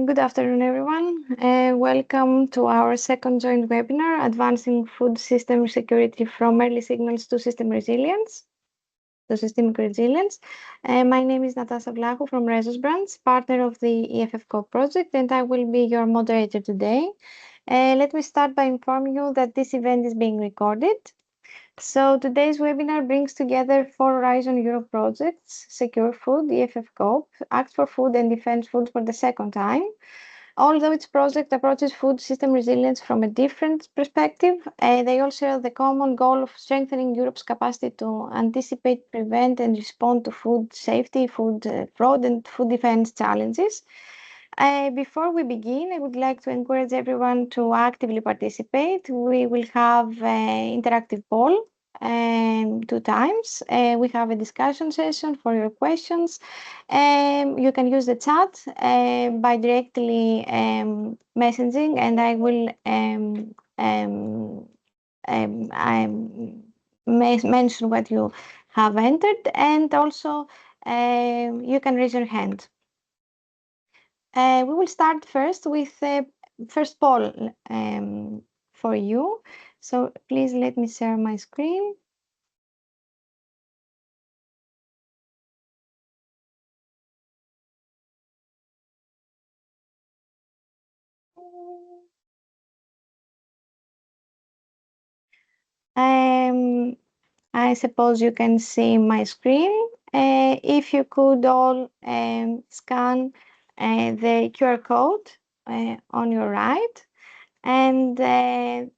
Good afternoon, everyone. Welcome to our second joint webinar, Advancing Food System Security from Early Signals to Systemic Resilience. My name is Natasha Vlahu from Rezos Branch, partner of the EFF-Co project, and I will be your moderator today. Let me start by informing you that this event is being recorded. So today's webinar brings together 4 Horizon Europe projects: Secure Food, EFF-Co, Act for Food and Defense Food for the second time. Although each project approaches food system resilience from a different perspective, they all share the common goal of strengthening Europe's capacity to anticipate, prevent, and respond to food safety, food fraud, and food defense challenges. Before we begin, I would like to encourage everyone to actively participate. We will have an interactive poll 2 times. We have a discussion session for your questions. You can use the chat by directly messaging, and I will mention what you have entered, and also you can raise your hand. We will start first with the first poll for you. So please let me share my screen. I suppose you can see my screen. If you could all scan the QR code on your right, and I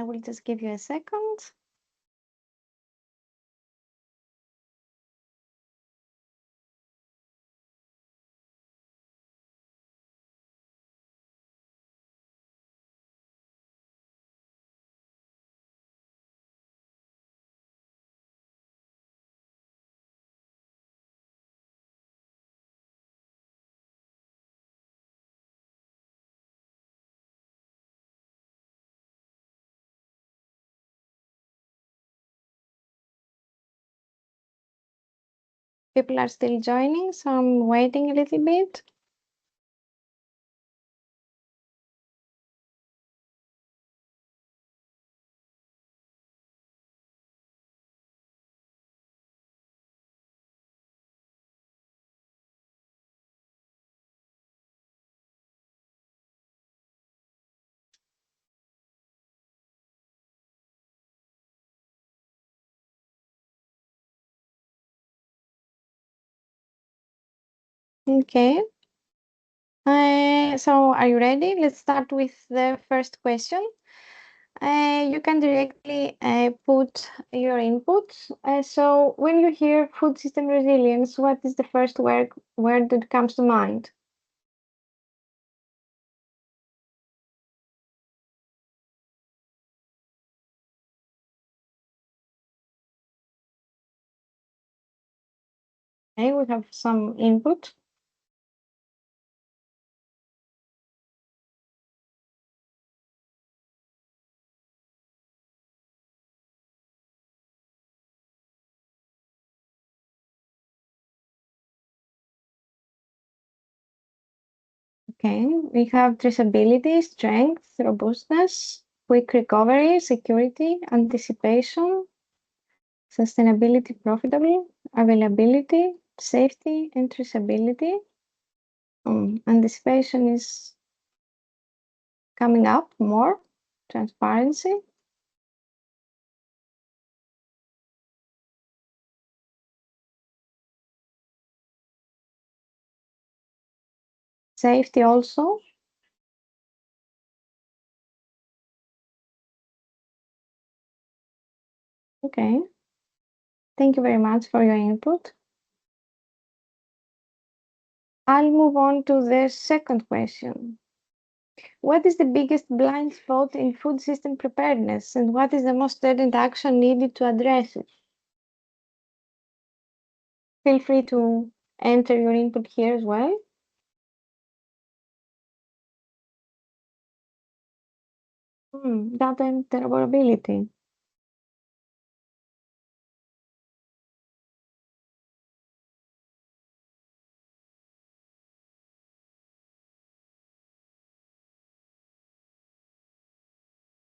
will just give you a second. People are still joining, so I'm waiting a little bit. Okay. So are you ready? Let's start with the first question. You can directly put your input. So when you hear food system resilience, what is the first word that comes to mind? Okay, we have some input. Okay, we have traceability, strength, robustness, quick recovery, security, anticipation, sustainability, profitable, availability, safety, and traceability. Anticipation is coming up more, transparency. Safety also. Okay. Thank you very much for your input. I'll move on to the second question. What is the biggest blind spot in food system preparedness, and what is the most urgent action needed to address it? Feel free to enter your input here as well. Data interoperability.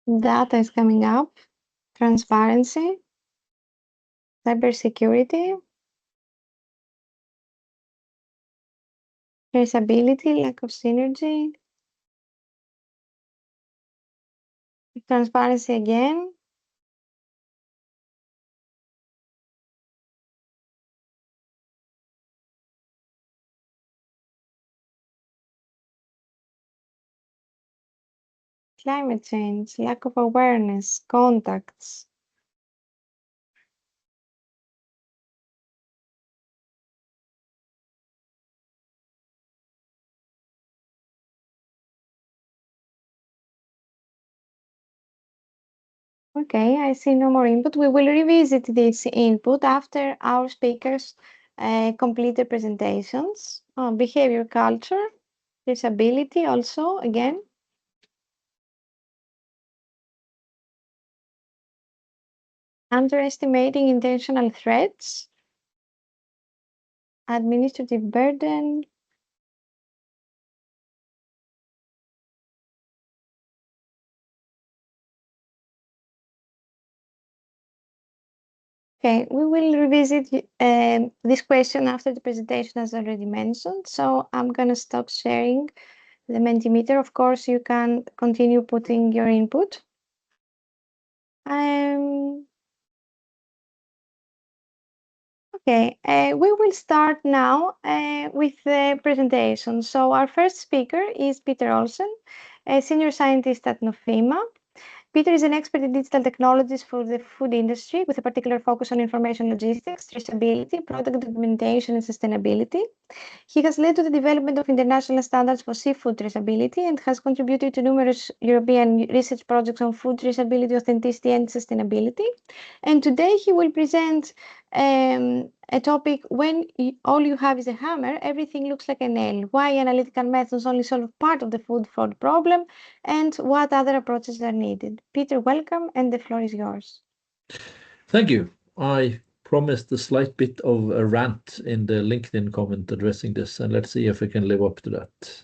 Data is coming up. Transparency. Cybersecurity. Traceability, lack of synergy. Transparency again. Climate change, lack of awareness, contacts. Okay, I see no more input. We will revisit this input after our speakers complete their presentations. Behavior culture, disability also, again. Underestimating intentional threats, administrative burden. Okay, we will revisit this question after the presentation as already mentioned. So I'm going to stop sharing the Mentimeter. Of course, you can continue putting your input. Okay, we will start now with the presentation. So our first speaker is Peter Olsen, a senior scientist at Nofima. Peter is an expert in digital technologies for the food industry, with a particular focus on information logistics, traceability, product documentation, and sustainability. He has led to the development of international standards for seafood traceability and has contributed to numerous European research projects on food traceability, authenticity, and sustainability. And today he will present a topic: when all you have is a hammer, everything looks like a nail. Why analytical methods only solve part of the food fraud problem, and what other approaches are needed. Peter, welcome, and the floor is yours. Thank you. I promised a slight bit of a rant in the LinkedIn comment addressing this, and let's see if we can live up to that.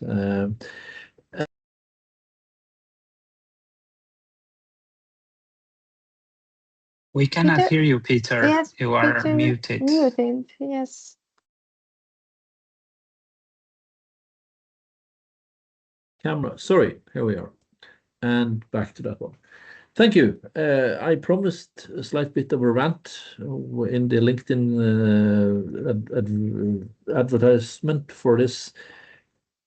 We cannot Peter? hear you, Peter. Yes, you are Peter, muted. Muted, yes. Camera, sorry, here we are. And back to that one. Thank you. I promised a slight bit of a rant in the LinkedIn advertisement for this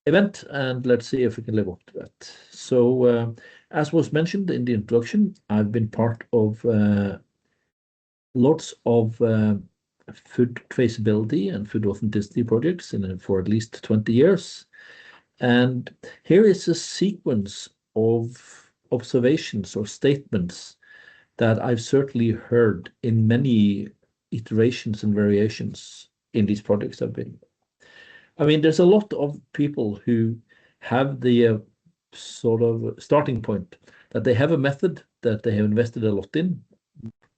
event, and let's see if we can live up to that. So, as was mentioned in the introduction, I've been part of lots of food traceability and food authenticity projects for at least 20 years. And here is a sequence of observations or statements that I've certainly heard in many iterations and variations in these projects I've been. I mean, there's a lot of people who have the sort of starting point that they have a method that they have invested a lot in,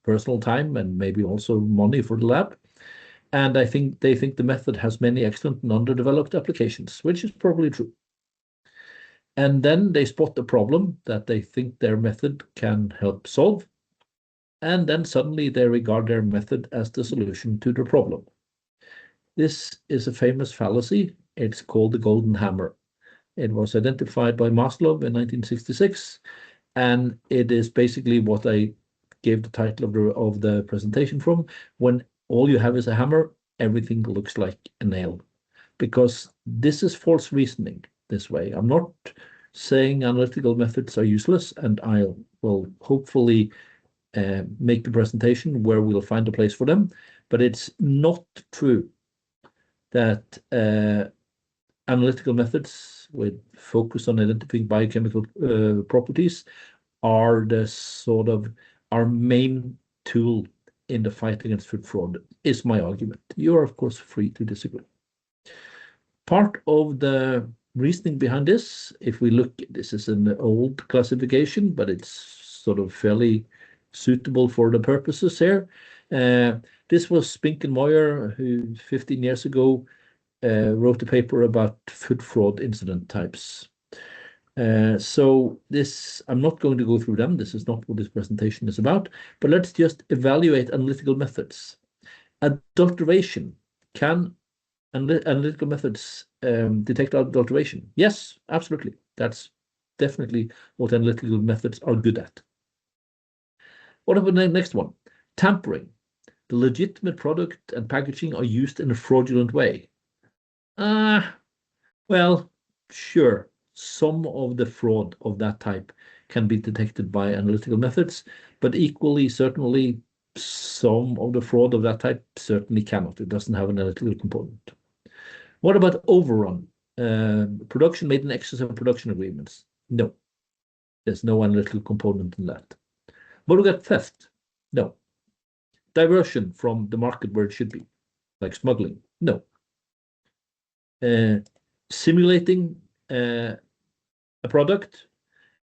personal time and maybe also money for the lab. And I think they think the method has many excellent and underdeveloped applications, which is probably true. And then they spot a problem that they think their method can help solve. And then suddenly they regard their method as the solution to the problem. This is a famous fallacy. It's called the golden hammer. It was identified by Maslow in 1966, and it is basically what I gave the title of the presentation from. When all you have is a hammer, everything looks like a nail, because this is false reasoning this way. I'm not saying analytical methods are useless, and I will hopefully make the presentation where we'll find a place for them, but it's not true that analytical methods with focus on identifying biochemical properties are the sort of our main tool in the fight against food fraud, is my argument. You are, of course, free to disagree. Part of the reasoning behind this, if we look, this is an old classification, but it's sort of fairly suitable for the purposes here. This was Spink and Moyer, who 15 years ago wrote a paper about food fraud incident types. So this, I'm not going to go through them. This is not what this presentation is about, but let's just evaluate analytical methods. Adulteration. Can analytical methods detect adulteration? Yes, absolutely. That's definitely what analytical methods are good at. What about the next one? Tampering. The legitimate product and packaging are used in a fraudulent way. Well, sure, some of the fraud of that type can be detected by analytical methods, but equally, certainly, some of the fraud of that type certainly cannot. It doesn't have an analytical component. What about overrun? Production made in excess of production agreements? No, there's no analytical component in that. What about theft? No. Diversion from the market where it should be, like smuggling? No. Simulating a product?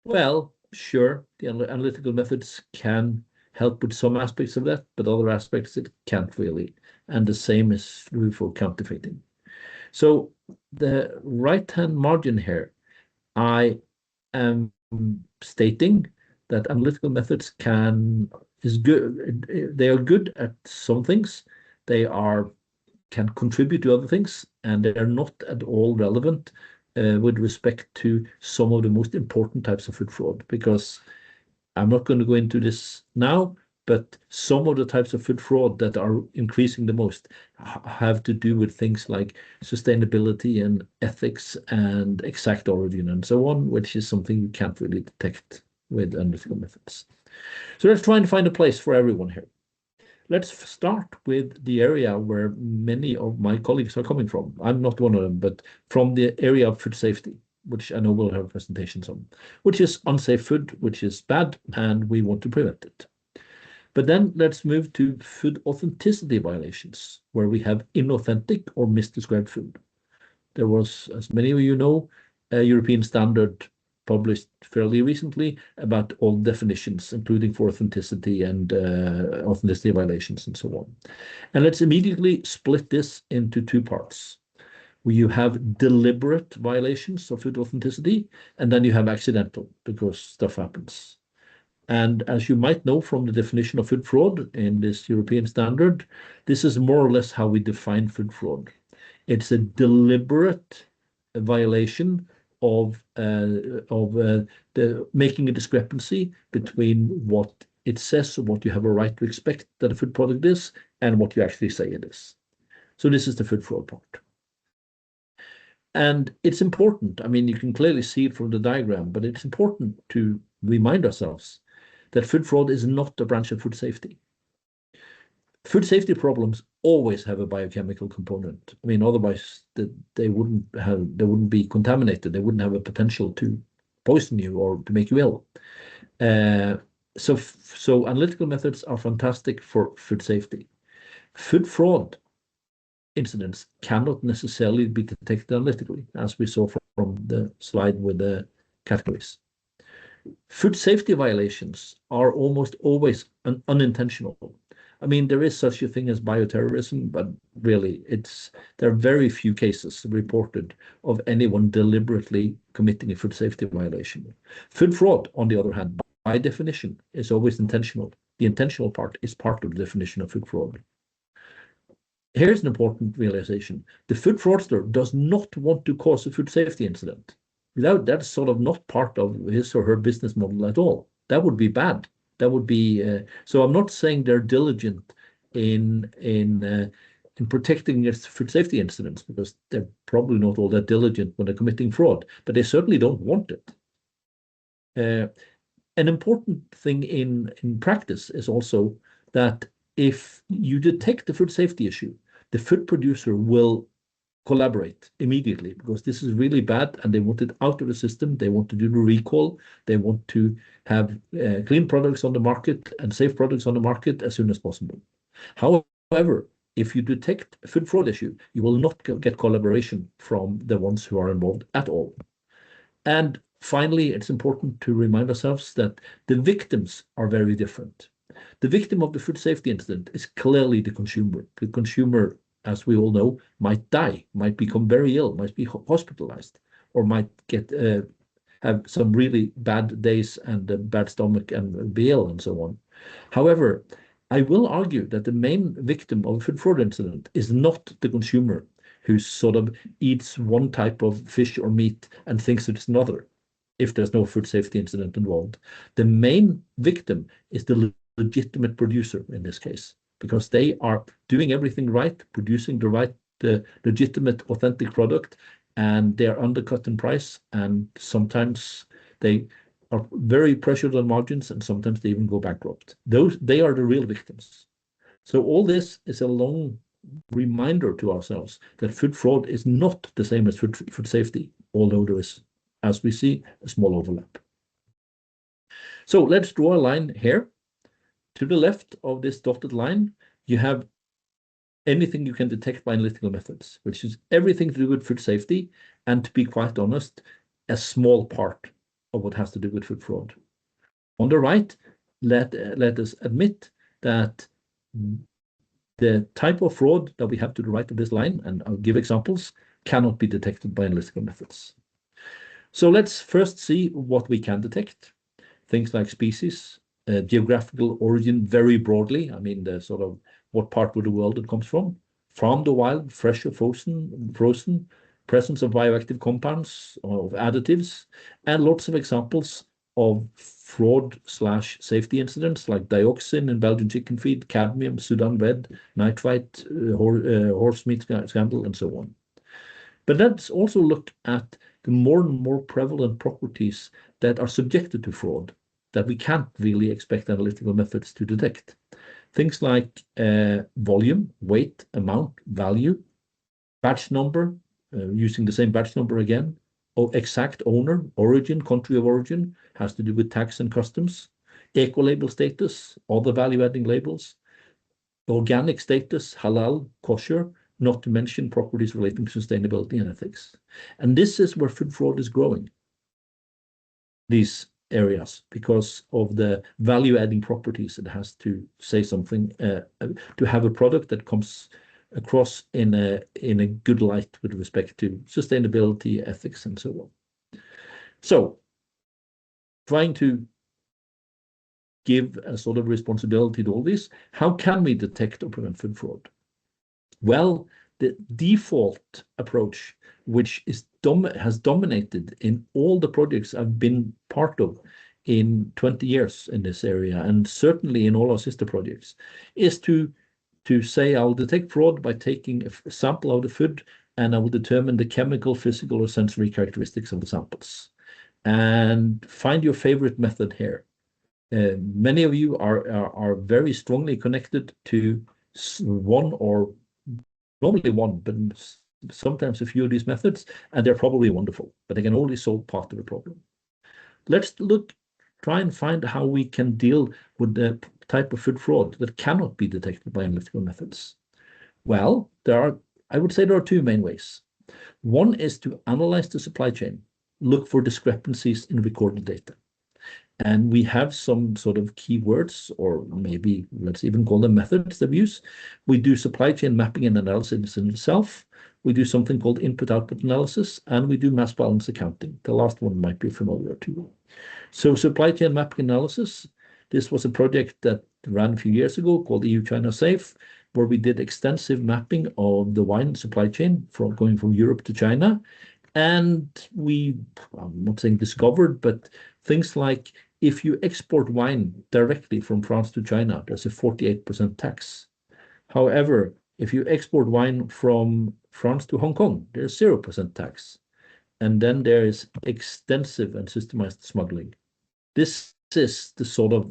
Well, sure, the analytical methods can help with some aspects of that, but other aspects it can't really. And the same is true for counterfeiting. So the right-hand margin here, I am stating that analytical methods is good. They are good at some things. They can contribute to other things, and they are not at all relevant with respect to some of the most important types of food fraud, because I'm not going to go into this now, but some of the types of food fraud that are increasing the most have to do with things like sustainability and ethics and exact origin and so on, which is something you can't really detect with analytical methods. So let's try and find a place for everyone here. Let's start with the area where many of my colleagues are coming from. I'm not one of them, but from the area of food safety, which I know we'll have presentations on, which is unsafe food, which is bad, and we want to prevent it. But then let's move to food authenticity violations, where we have inauthentic or misdescribed food. There was, as many of you know, a European standard published fairly recently about all definitions, including for authenticity and authenticity violations and so on. And let's immediately split this into two parts, where you have deliberate violations of food authenticity, and then you have accidental, because stuff happens. And as you might know from the definition of food fraud in this European standard, this is more or less how we define food fraud. It's a deliberate violation of making a discrepancy between what it says or what you have a right to expect that a food product is and what you actually say it is. So this is the food fraud part. And it's important. I mean, you can clearly see it from the diagram, but it's important to remind ourselves that food fraud is not a branch of food safety. Food safety problems always have a biochemical component. I mean, otherwise they wouldn't be contaminated. They wouldn't have a potential to poison you or to make you ill. So analytical methods are fantastic for food safety. Food fraud incidents cannot necessarily be detected analytically, as we saw from the slide with the categories. Food safety violations are almost always unintentional. I mean, there is such a thing as bioterrorism, but really, there are very few cases reported of anyone deliberately committing a food safety violation. Food fraud, on the other hand, by definition, is always intentional. The intentional part is part of the definition of food fraud. Here's an important realization. The food fraudster does not want to cause a food safety incident. That's sort of not part of his or her business model at all. That would be bad. That would be so. I'm not saying they're diligent in protecting against food safety incidents, because they're probably not all that diligent when they're committing fraud, but they certainly don't want it. An important thing in practice is also that if you detect the food safety issue, the food producer will collaborate immediately, because this is really bad and they want it out of the system. They want to do the recall. They want to have clean products on the market and safe products on the market as soon as possible. However, if you detect a food fraud issue, you will not get collaboration from the ones who are involved at all. And finally, it's important to remind ourselves that the victims are very different. The victim of the food safety incident is clearly the consumer. The consumer, as we all know, might die, might become very ill, might be hospitalized, or might have have some really bad days and a bad stomach and be ill and so on. However, I will argue that the main victim of a food fraud incident is not the consumer who sort of eats one type of fish or meat and thinks it's another, if there's no food safety incident involved. The main victim is the legitimate producer in this case, because they are doing everything right, producing the right, legitimate, authentic product, and they are undercut in price, and sometimes they are very pressured on margins, and sometimes they even go bankrupt. They are the real victims. So all this is a long reminder to ourselves that food fraud is not the same as food safety, although there is, as we see, a small overlap. So let's draw a line here. To the left of this dotted line, you have anything you can detect by analytical methods, which is everything to do with food safety, and to be quite honest, a small part of what has to do with food fraud. On the right, let us admit that the type of fraud that we have to the right of this line, and I'll give examples, cannot be detected by analytical methods. So let's first see what we can detect. Things like species, geographical origin very broadly. I mean, the sort of what part of the world it comes from the wild, fresh or frozen, presence of bioactive compounds, of additives, and lots of examples of fraud/safety incidents like dioxin in Belgian chicken feed, cadmium, Sudan red, nitrite, horse meat scandal, and so on. But let's also look at the more and more prevalent properties that are subjected to fraud that we can't really expect analytical methods to detect. Things like volume, weight, amount, value, batch number, using the same batch number again, or exact owner, origin, country of origin, has to do with tax and customs, eco-label status, other value-adding labels, organic status, halal, kosher, not to mention properties relating to sustainability and ethics. And this is where food fraud is growing, these areas, because of the value-adding properties it has to say something, to have a product that comes across in a good light with respect to sustainability, ethics, and so on. So, trying to give a sort of responsibility to all this, how can we detect or prevent food fraud? Well, the default approach, which has dominated in all the projects I've been part of in 20 years in this area, and certainly in all our sister projects, is to say I'll detect fraud by taking a sample of the food, and I will determine the chemical, physical, or sensory characteristics of the samples. And find your favorite method here. Many of you are very strongly connected to one, or normally one, but sometimes a few of these methods, and they're probably wonderful, but they can only solve part of the problem. Let's try and find how we can deal with the type of food fraud that cannot be detected by analytical methods. Well, I would say there are two main ways. One is to analyze the supply chain, look for discrepancies in recorded data. And we have some sort of keywords, or maybe let's even call them methods of use. We do supply chain mapping and analysis in itself. We do something called input-output analysis, and we do mass balance accounting. The last one might be familiar to you. So supply chain mapping analysis, this was a project that ran a few years ago called EU-China Safe, where we did extensive mapping of the wine supply chain going from Europe to China. And I'm not saying discovered, but things like if you export wine directly from France to China, there's a 48% tax. However, if you export wine from France to Hong Kong, there's 0% tax. And then there is extensive and systemized smuggling. This is the sort of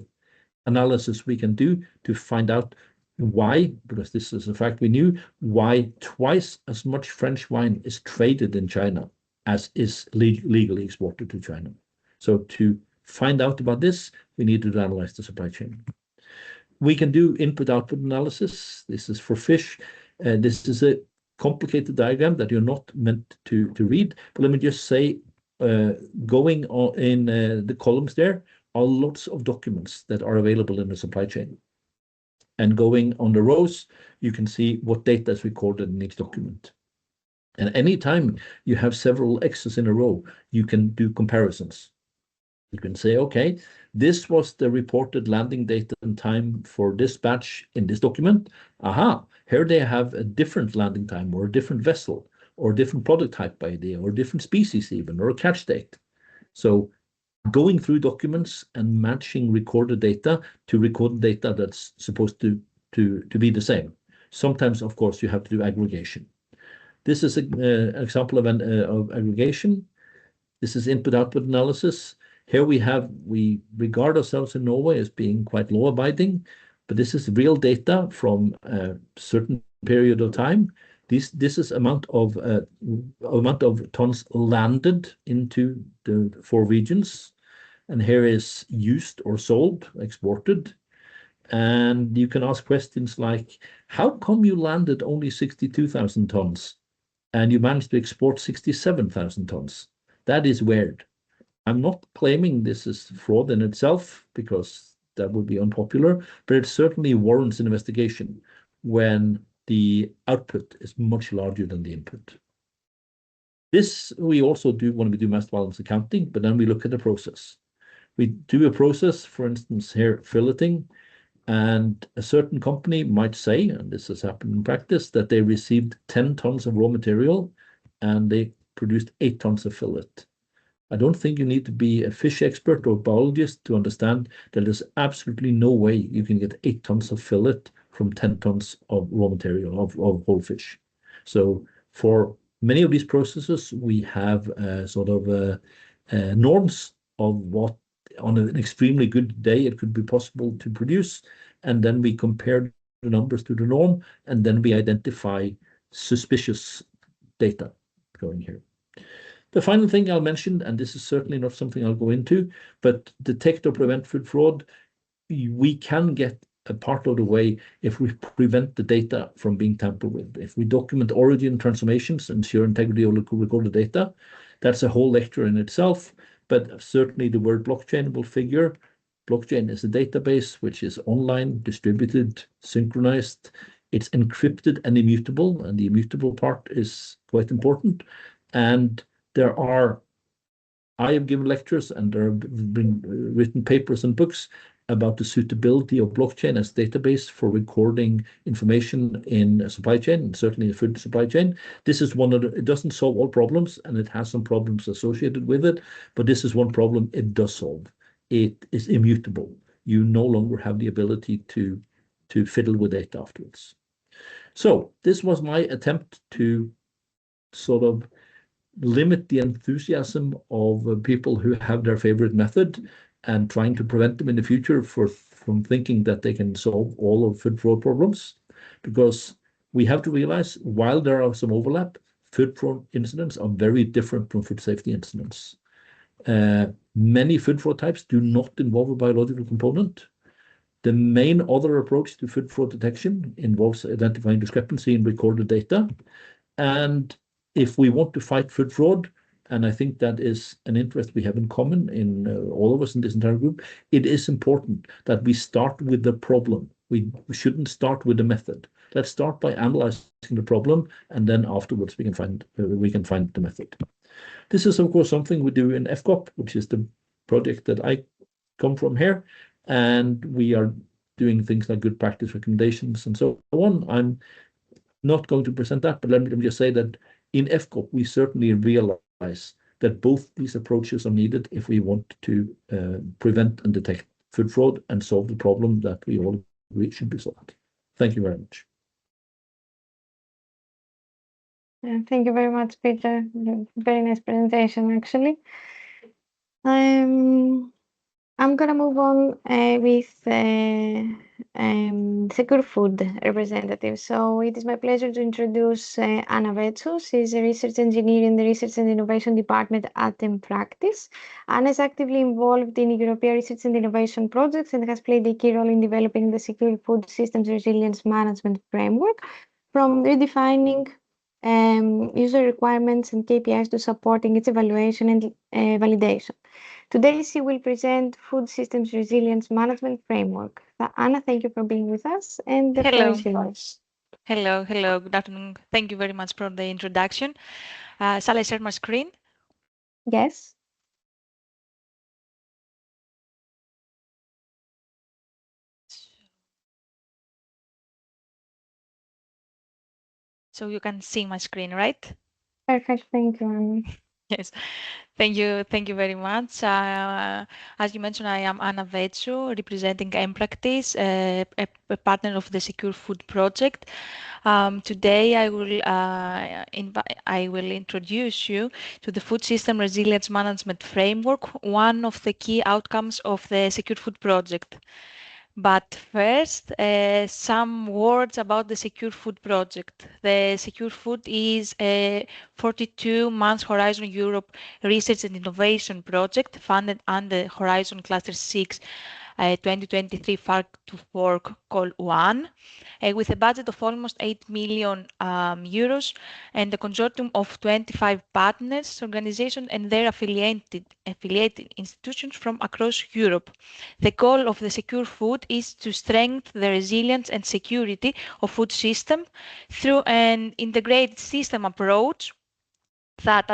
analysis we can do to find out why, because this is a fact we knew, why twice as much French wine is traded in China as is legally exported to China. So to find out about this, we need to analyze the supply chain. We can do input-output analysis. This is for fish. This is a complicated diagram that you're not meant to read, but let me just say, going on in the columns there are lots of documents that are available in the supply chain. And going on the rows, you can see what data is recorded in each document. And anytime you have several X's in a row, you can do comparisons. You can say, okay, this was the reported landing date and time for this batch in this document. Aha, here they have a different landing time or a different vessel or a different product type idea or a different species even or a catch date. So going through documents and matching recorded data to recorded data that's supposed to be the same. Sometimes, of course, you have to do aggregation. This is an example of aggregation. This is input-output analysis. Here we regard ourselves in Norway as being quite law-abiding, but this is real data from a certain period of time. This is amount of tons landed into the 4 regions, and here is used or sold, exported. And you can ask questions like, how come you landed only 62,000 tons and you managed to export 67,000 tons? That is weird. I'm not claiming this is fraud in itself because that would be unpopular, but it certainly warrants an investigation when the output is much larger than the input. This we also do when we do mass balance accounting, but then we look at the process. We do a process, for instance, here filleting, and a certain company might say, and this has happened in practice, that they received 10 tons of raw material and they produced 8 tons of fillet. I don't think you need to be a fish expert or biologist to understand that there's absolutely no way you can get 8 tons of fillet from 10 tons of raw material of whole fish. So for many of these processes, we have sort of norms of what on an extremely good day it could be possible to produce, and then we compare the numbers to the norm, and then we identify suspicious data going here. The final thing I'll mention, and this is certainly not something I'll go into, but detect or prevent food fraud, we can get a part of the way if we prevent the data from being tampered with. If we document origin transformations, ensure integrity of recorded data, that's a whole lecture in itself, but certainly the word blockchain will figure. Blockchain is a database which is online, distributed, synchronized. It's encrypted and immutable, and the immutable part is quite important. And I have given lectures and there have been written papers and books about the suitability of blockchain as database for recording information in a supply chain, and certainly a food supply chain. This is one of the, it doesn't solve all problems and it has some problems associated with it, but this is one problem it does solve. It is immutable. You no longer have the ability to fiddle with data afterwards. So this was my attempt to sort of limit the enthusiasm of people who have their favorite method and trying to prevent them in the future from thinking that they can solve all of food fraud problems. Because we have to realize, while there are some overlap, food fraud incidents are very different from food safety incidents. Many food fraud types do not involve a biological component. The main other approach to food fraud detection involves identifying discrepancy in recorded data. And if we want to fight food fraud, and I think that is an interest we have in common in all of us in this entire group, it is important that we start with the problem. We shouldn't start with the method. Let's start by analyzing the problem, and then afterwards we can find the method. This is, of course, something we do in FCOP, which is the project that I come from here, and we are doing things like good practice recommendations and so on. I'm not going to present that, but let me just say that in FCOP, we certainly realize that both these approaches are needed if we want to prevent and detect food fraud and solve the problem that we all agree should be solved. Thank you very much. Thank you very much, Peter. Very nice presentation, actually. I'm gonna move on with Secure Food representative. So it is my pleasure to introduce Anna Vetsus. She's a research engineer in the Research and Innovation Department at Practice. Anna is actively involved in European research and innovation projects and has played a key role in developing the Secure Food Systems Resilience Management Framework, from redefining user requirements and KPIs to supporting its evaluation and validation. Today, she will present Food Systems Resilience Management Framework. Anna, thank you for being with us, and the floor is yours. Hello, hello, good afternoon. Thank you very much for the introduction. Shall I share my screen? Yes. So you can see my screen, right? Perfect. Thank you, Annie. Yes, thank you very much. As you mentioned, I am Anna Vetsu, representing Empractice, a partner of the Secure Food Project. Today, I will introduce you to the Food System Resilience Management Framework, one of the key outcomes of the Secure Food Project. But first, some words about the Secure Food project. The Secure Food is a 42-month Horizon Europe research and innovation project funded under Horizon Cluster 6 2023 FARC to Fork Call 1 with a budget of almost 8 million euros and a consortium of 25 partners, organizations and their affiliated institutions from across Europe. The goal of the Secure Food is to strengthen the resilience and security of food system through an integrated system approach that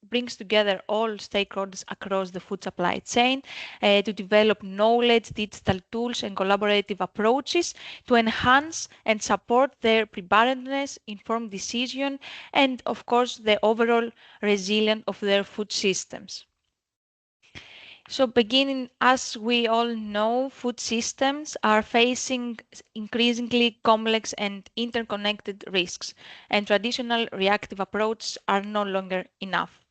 brings together all stakeholders across the food supply chain to develop knowledge, digital tools, and collaborative approaches to enhance and support their preparedness, informed decision, and of course the overall resilience of their food systems. So beginning, as we all know, food systems are facing increasingly complex and interconnected risks, and traditional reactive approaches are no longer enough.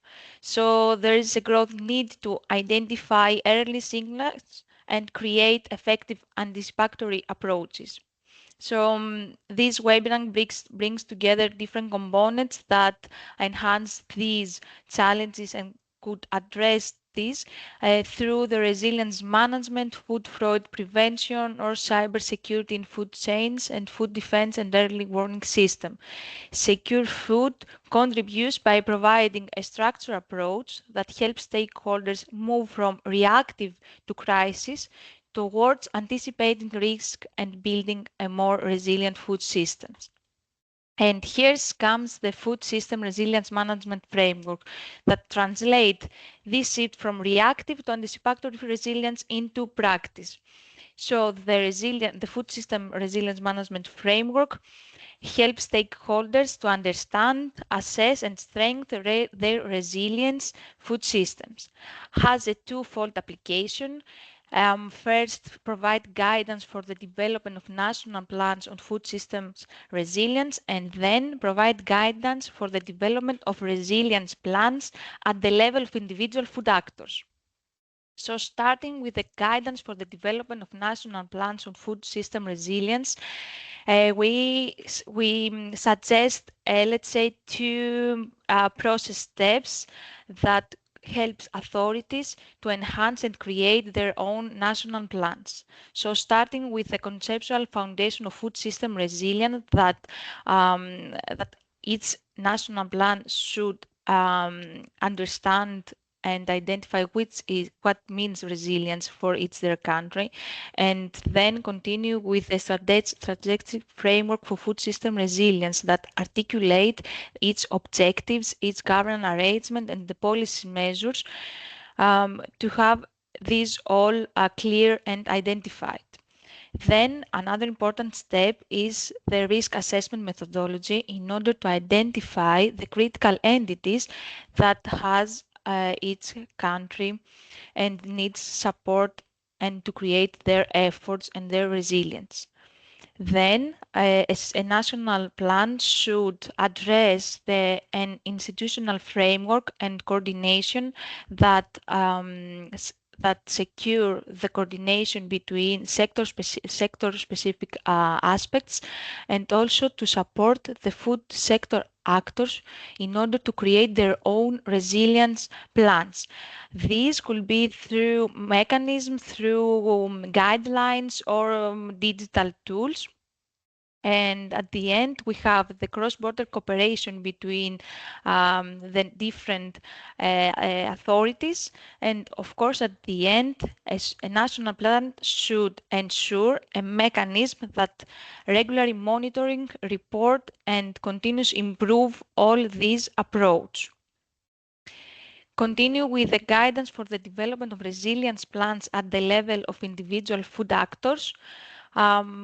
So there is a growing need to identify early signals and create effective anticipatory approaches. So this webinar brings together different components that enhance these challenges and could address this through the resilience management, food fraud prevention, or cybersecurity in food chains and food defense and early warning system. Secure Food contributes by providing a structured approach that helps stakeholders move from reactive to crisis towards anticipating risk and building a more resilient food systems. And here comes the Food System Resilience Management Framework that translate this shift from reactive to anticipatory resilience into practice. So the Food System Resilience Management Framework helps stakeholders to understand, assess, and strengthen their resilience food systems. Has a twofold application. First, provide guidance for the development of national plans on food systems resilience, and then provide guidance for the development of resilience plans at the level of individual food actors. So starting with the guidance for the development of national plans on food system resilience, we suggest, let's say, two process steps that helps authorities to enhance and create their own national plans. So starting with the conceptual foundation of food system resilience that each national plan should understand and identify what means resilience for each their country, and then continue with a strategic framework for food system resilience that articulate its objectives, its governance arrangement, and the policy measures to have these all clear and identified. Then another important step is the risk assessment methodology in order to identify the critical entities that has each country and needs support and to create their efforts and their resilience. Then a national plan should address an institutional framework and coordination that that secure the coordination between sector-specific aspects, and also to support the food sector actors in order to create their own resilience plans. These could be through mechanisms, through guidelines or digital tools. And at the end, we have the cross-border cooperation between the different authorities. And of course, at the end, a national plan should ensure a mechanism that regularly monitoring, report, and continues improve all these approach. Continue with the guidance for the development of resilience plans at the level of individual food actors.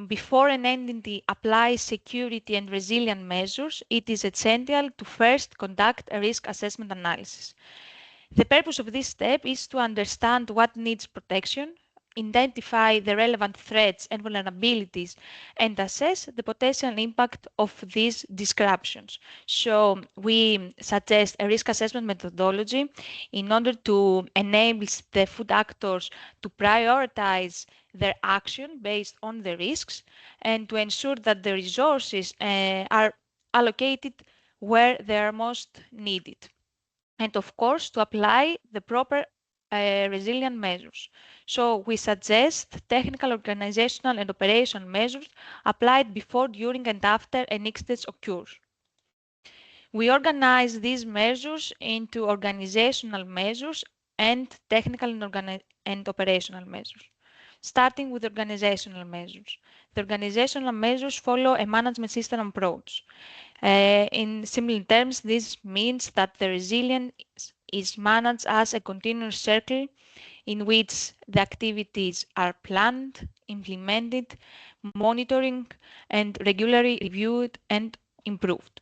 Before an entity applies security and resilient measures, it is essential to first conduct a risk assessment analysis. The purpose of this step is to understand what needs protection, identify the relevant threats and vulnerabilities, and assess the potential impact of these disruptions. So we suggest a risk assessment methodology in order to enable the food actors to prioritize their action based on the risks and to ensure that the resources are allocated where they are most needed. And of course, to apply the proper resilient measures. So we suggest technical, organizational, and operational measures applied before, during, and after an incident occurs. We organize these measures into organizational measures and technical and operational measures. Starting with organizational measures. The organizational measures follow a management system approach. In simple terms, this means that the resilience is managed as a continuous circle in which the activities are planned, implemented, monitoring, and regularly reviewed and improved.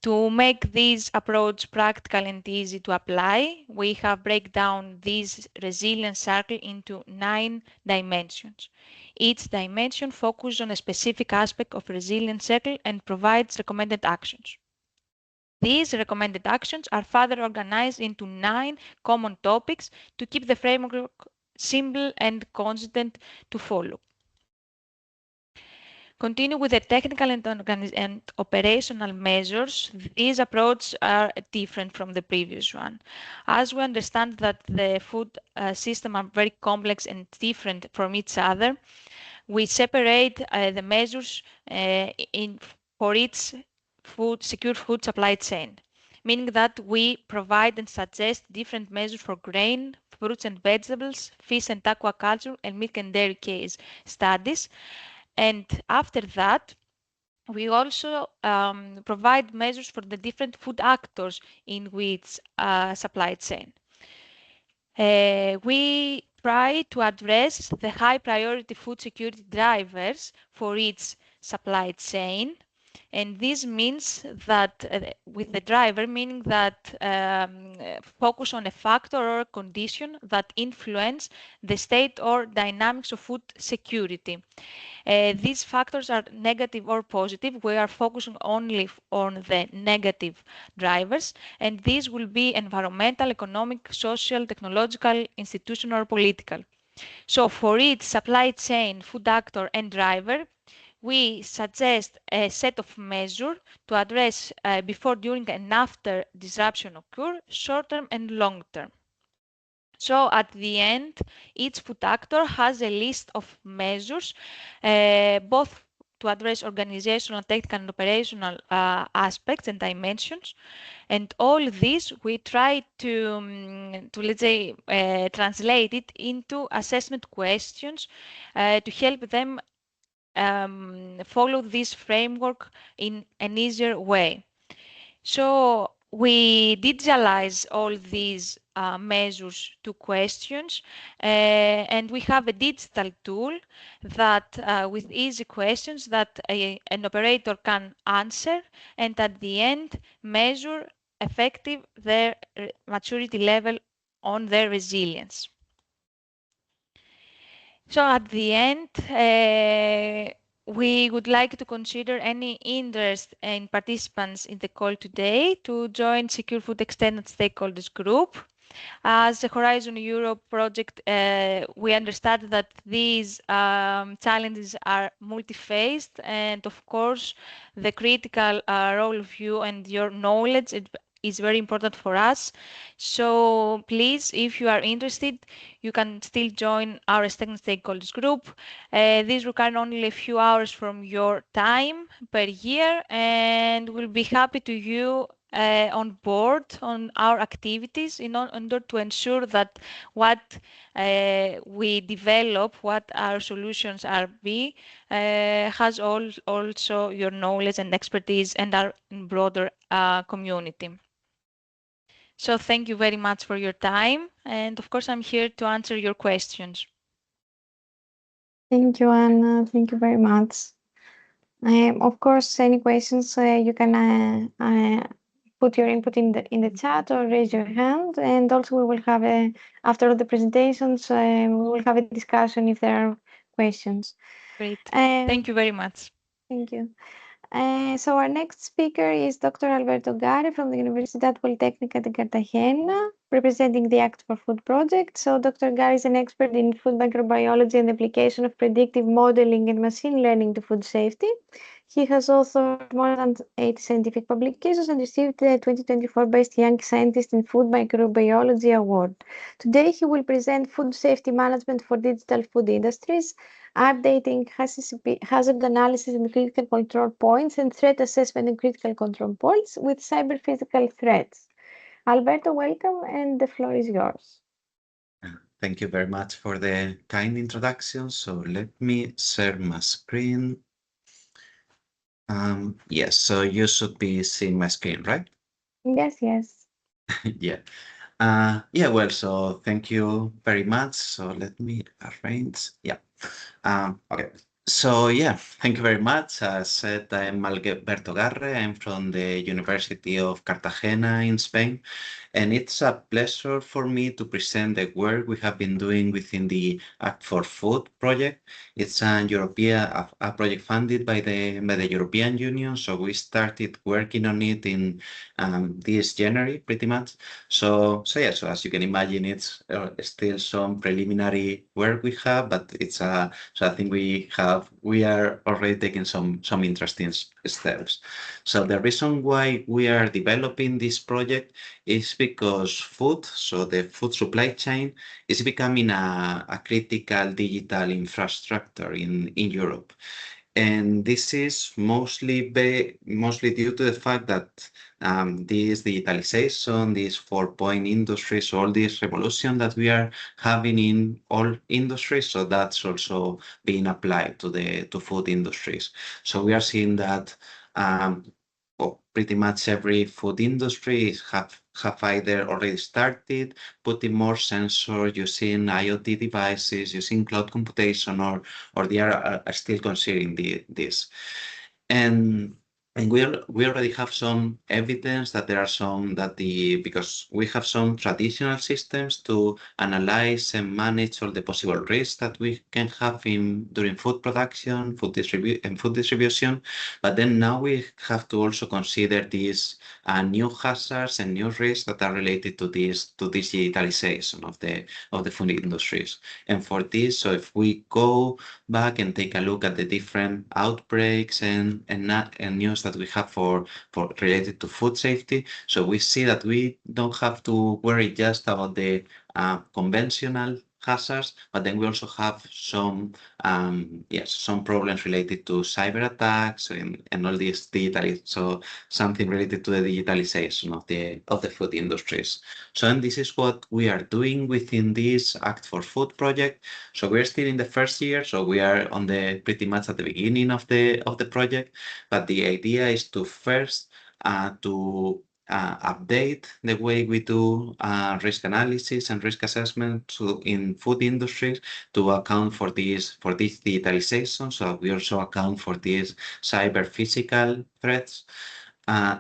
To make this approach practical and easy to apply, we have break down this resilience circle into 9 dimensions. Each dimension focuses on a specific aspect of resilience circle and provides recommended actions. These recommended actions are further organized into 9 common topics to keep the framework simple and consistent to follow. Continue with the technical and operational measures. These approaches are different from the previous one. As we understand that the food system are very complex and different from each other, we separate the measures for each secure food supply chain, meaning that we provide and suggest different measures for grain, fruits and vegetables, fish and aquaculture, and milk and dairy case studies. And after that, we also provide measures for the different food actors in which supply chain. We try to address the high priority food security drivers for each supply chain. And this means that with the driver, meaning that focus on a factor or a condition that influence the state or dynamics of food security. These factors are negative or positive. We are focusing only on the negative drivers, and these will be environmental, economic, social, technological, institutional, or political. So for each supply chain, food actor, and driver, we suggest a set of measures to address before, during, and after disruption occur, short-term and long-term. So at the end, each food actor has a list of measures, both to address organizational, technical, and operational aspects and dimensions. And all this we try to let's say, translate it into assessment questions to help them follow this framework in an easier way. So we digitalize all these measures to questions, and we have a digital tool that with easy questions that an operator can answer, and at the end measure effective their maturity level on their resilience. So at the end, we would like to consider any interest in participants in the call today to join Secure Food Extended Stakeholders Group. As the Horizon Europe project, we understand that these challenges are multi-phased, and of course, the critical role of you and your knowledge is very important for us. So please, if you are interested, you can still join our external stakeholders group. This requires only a few hours from your time per year, and we'll be happy to you on board on our activities in order to ensure that what we develop, what our solutions are has also your knowledge and expertise and our broader community. So thank you very much for your time, and of course I'm here to answer your questions. Thank you, Anna. Thank you very much. Of course, any questions you can put your input in the chat or raise your hand, and also we will have after all the presentations we will have a discussion if there are questions. Great. Thank you very much. Thank you. So our next speaker is Dr. Alberto Gare from the Universidad Politécnica de Cartagena, representing the Act for Food project. So Dr. Gare is an expert in food microbiology and the application of predictive modeling and machine learning to food safety. He has authored more than 8 scientific publications and received the 2024 Best Young Scientist in Food Microbiology Award. Today he will present food safety management for digital food industries, updating hazard analysis and critical control points, and threat assessment and critical control points with cyber physical threats. Alberto, welcome, and the floor is yours. Thank you very much for the kind introduction. So let me share my screen. Yes, so you should be seeing my screen, right? Yes, yes. Yeah. Yeah, well, so thank you very much. So let me arrange. Yeah. Okay. So yeah, thank you very much. As said, I'm Alberto Garre. I'm from the University of Cartagena in Spain. And it's a pleasure for me to present the work we have been doing within the Act for Food project. It's a project funded by the European Union. So we started working on it in this January, pretty much. So yeah, so as you can imagine, it's still some preliminary work we have, but it's so I think we are already taking some interesting steps. So the reason why we are developing this project is because food, so the food supply chain, is becoming a critical digital infrastructure in Europe. And this is mostly due to the fact that this digitalization, this 4.0 industries, all this revolution that we are having in all industries, so that's also being applied to food industries. So we are seeing that pretty much every food industry have either already started putting more sensors, using IoT devices, using cloud computation, or they are still considering this. And we already have some evidence that there are some because we have some traditional systems to analyze and manage all the possible risks that we can have during food production, food distribution. But then now we have to also consider these new hazards and new risks that are related to this digitalization of the food industries. And for this, so if we go back and take a look at the different outbreaks and news that we have for related to food safety, so we see that we don't have to worry just about the conventional hazards, but then we also have some problems related to cyber attacks and all this so something related to the digitalization of the food industries. So and this is what we are doing within this Act for Food project. So we're still in the first year, so we are on pretty much at the beginning of the project, but the idea is to first update the way we do risk analysis and risk assessment in food industries to account for this digitalization. So we also account for these cyber physical threats.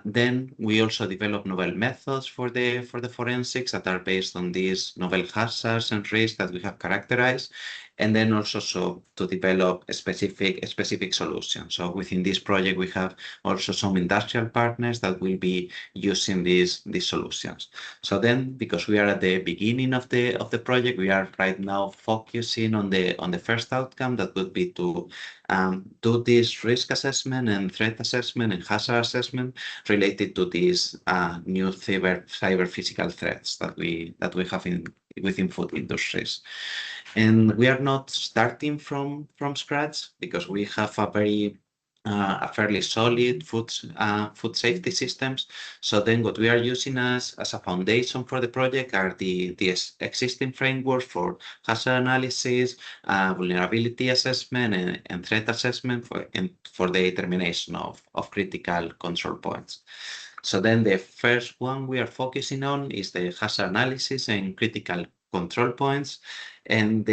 Then we also develop novel methods for the forensics that are based on these novel hazards and risks that we have characterized. and then also to develop a specific solution. So within this project, we have also some industrial partners that will be using these solutions. So then, because we are at the beginning of the project, we are right now focusing on the first outcome, that would be to do this risk assessment and threat assessment and hazard assessment related to these new cyber physical threats that we have within food industries. And we are not starting from scratch, because we have a fairly solid food safety systems. So then what we are using as a foundation for the project are the existing frameworks for hazard analysis, vulnerability assessment, and threat assessment for the determination of critical control points. So then the first one we are focusing on is the hazard analysis and critical control points. And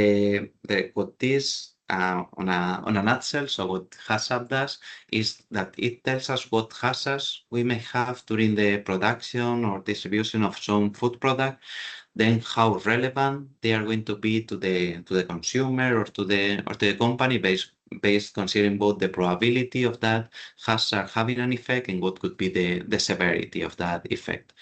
what this on a nutshell, so what HACCP does is that it tells us what hazards we may have during the production or distribution of some food product, then how relevant they are going to be to the consumer or to the company, based considering both the probability of that hazard having an effect and what could be the severity of that effect.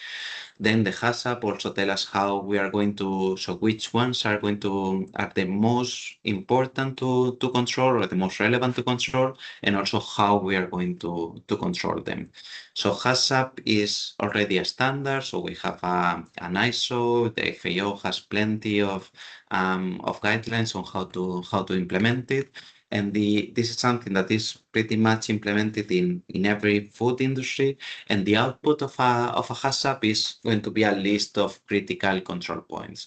Then the HACCP also tell us how we are going to, so which ones are the most important to control, or the most relevant to control, and also how we are going to control them. So HACCP is already a standard, so we have an ISO. The FAO has plenty of guidelines on how to implement it. And this is something that is pretty much implemented in every food industry. And the output of a HACCP is going to be a list of critical control points.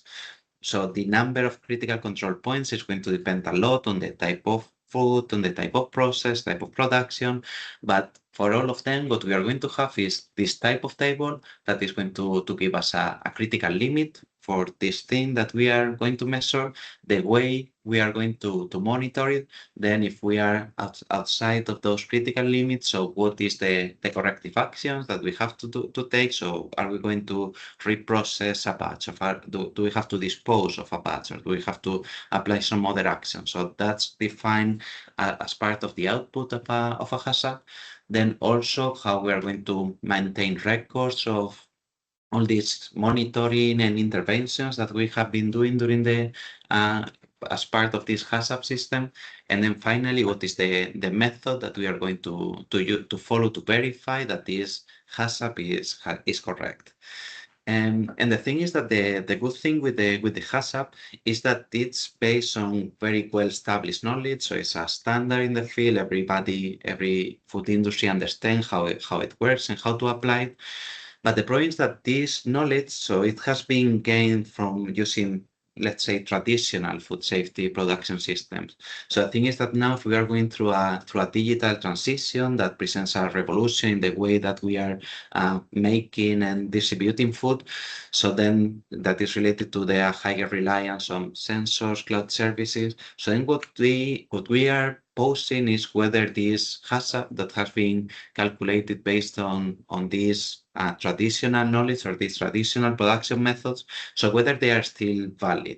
So the number of critical control points is going to depend a lot on the type of food, on the type of process, type of production. But for all of them, what we are going to have is this type of table that is going to give us a critical limit for this thing that we are going to measure, the way we are going to monitor it. Then if we are outside of those critical limits, so what is the corrective actions that we have to take? So are we going to reprocess a batch? Do we have to dispose of a batch, or do we have to apply some other action? So that's defined as part of the output of a HACCP. Then also how we are going to maintain records of all these monitoring and interventions that we have been doing during as part of this HACCP system. And then finally, what is the method that we are going to follow to verify that this HACCP is correct. And the thing is that the good thing with the HACCP is that it's based on very well-established knowledge. So it's a standard in the field. Every food industry understands how it works and how to apply it. But the problem is that this knowledge, so it has been gained from using, let's say, traditional food safety production systems. So the thing is that now, if we are going through a digital transition that presents a revolution in the way that we are making and distributing food, so then that is related to the higher reliance on sensors, cloud services. So then what we are posing is whether this HACCP that has been calculated based on these traditional knowledge or these traditional production methods, so whether they are still valid.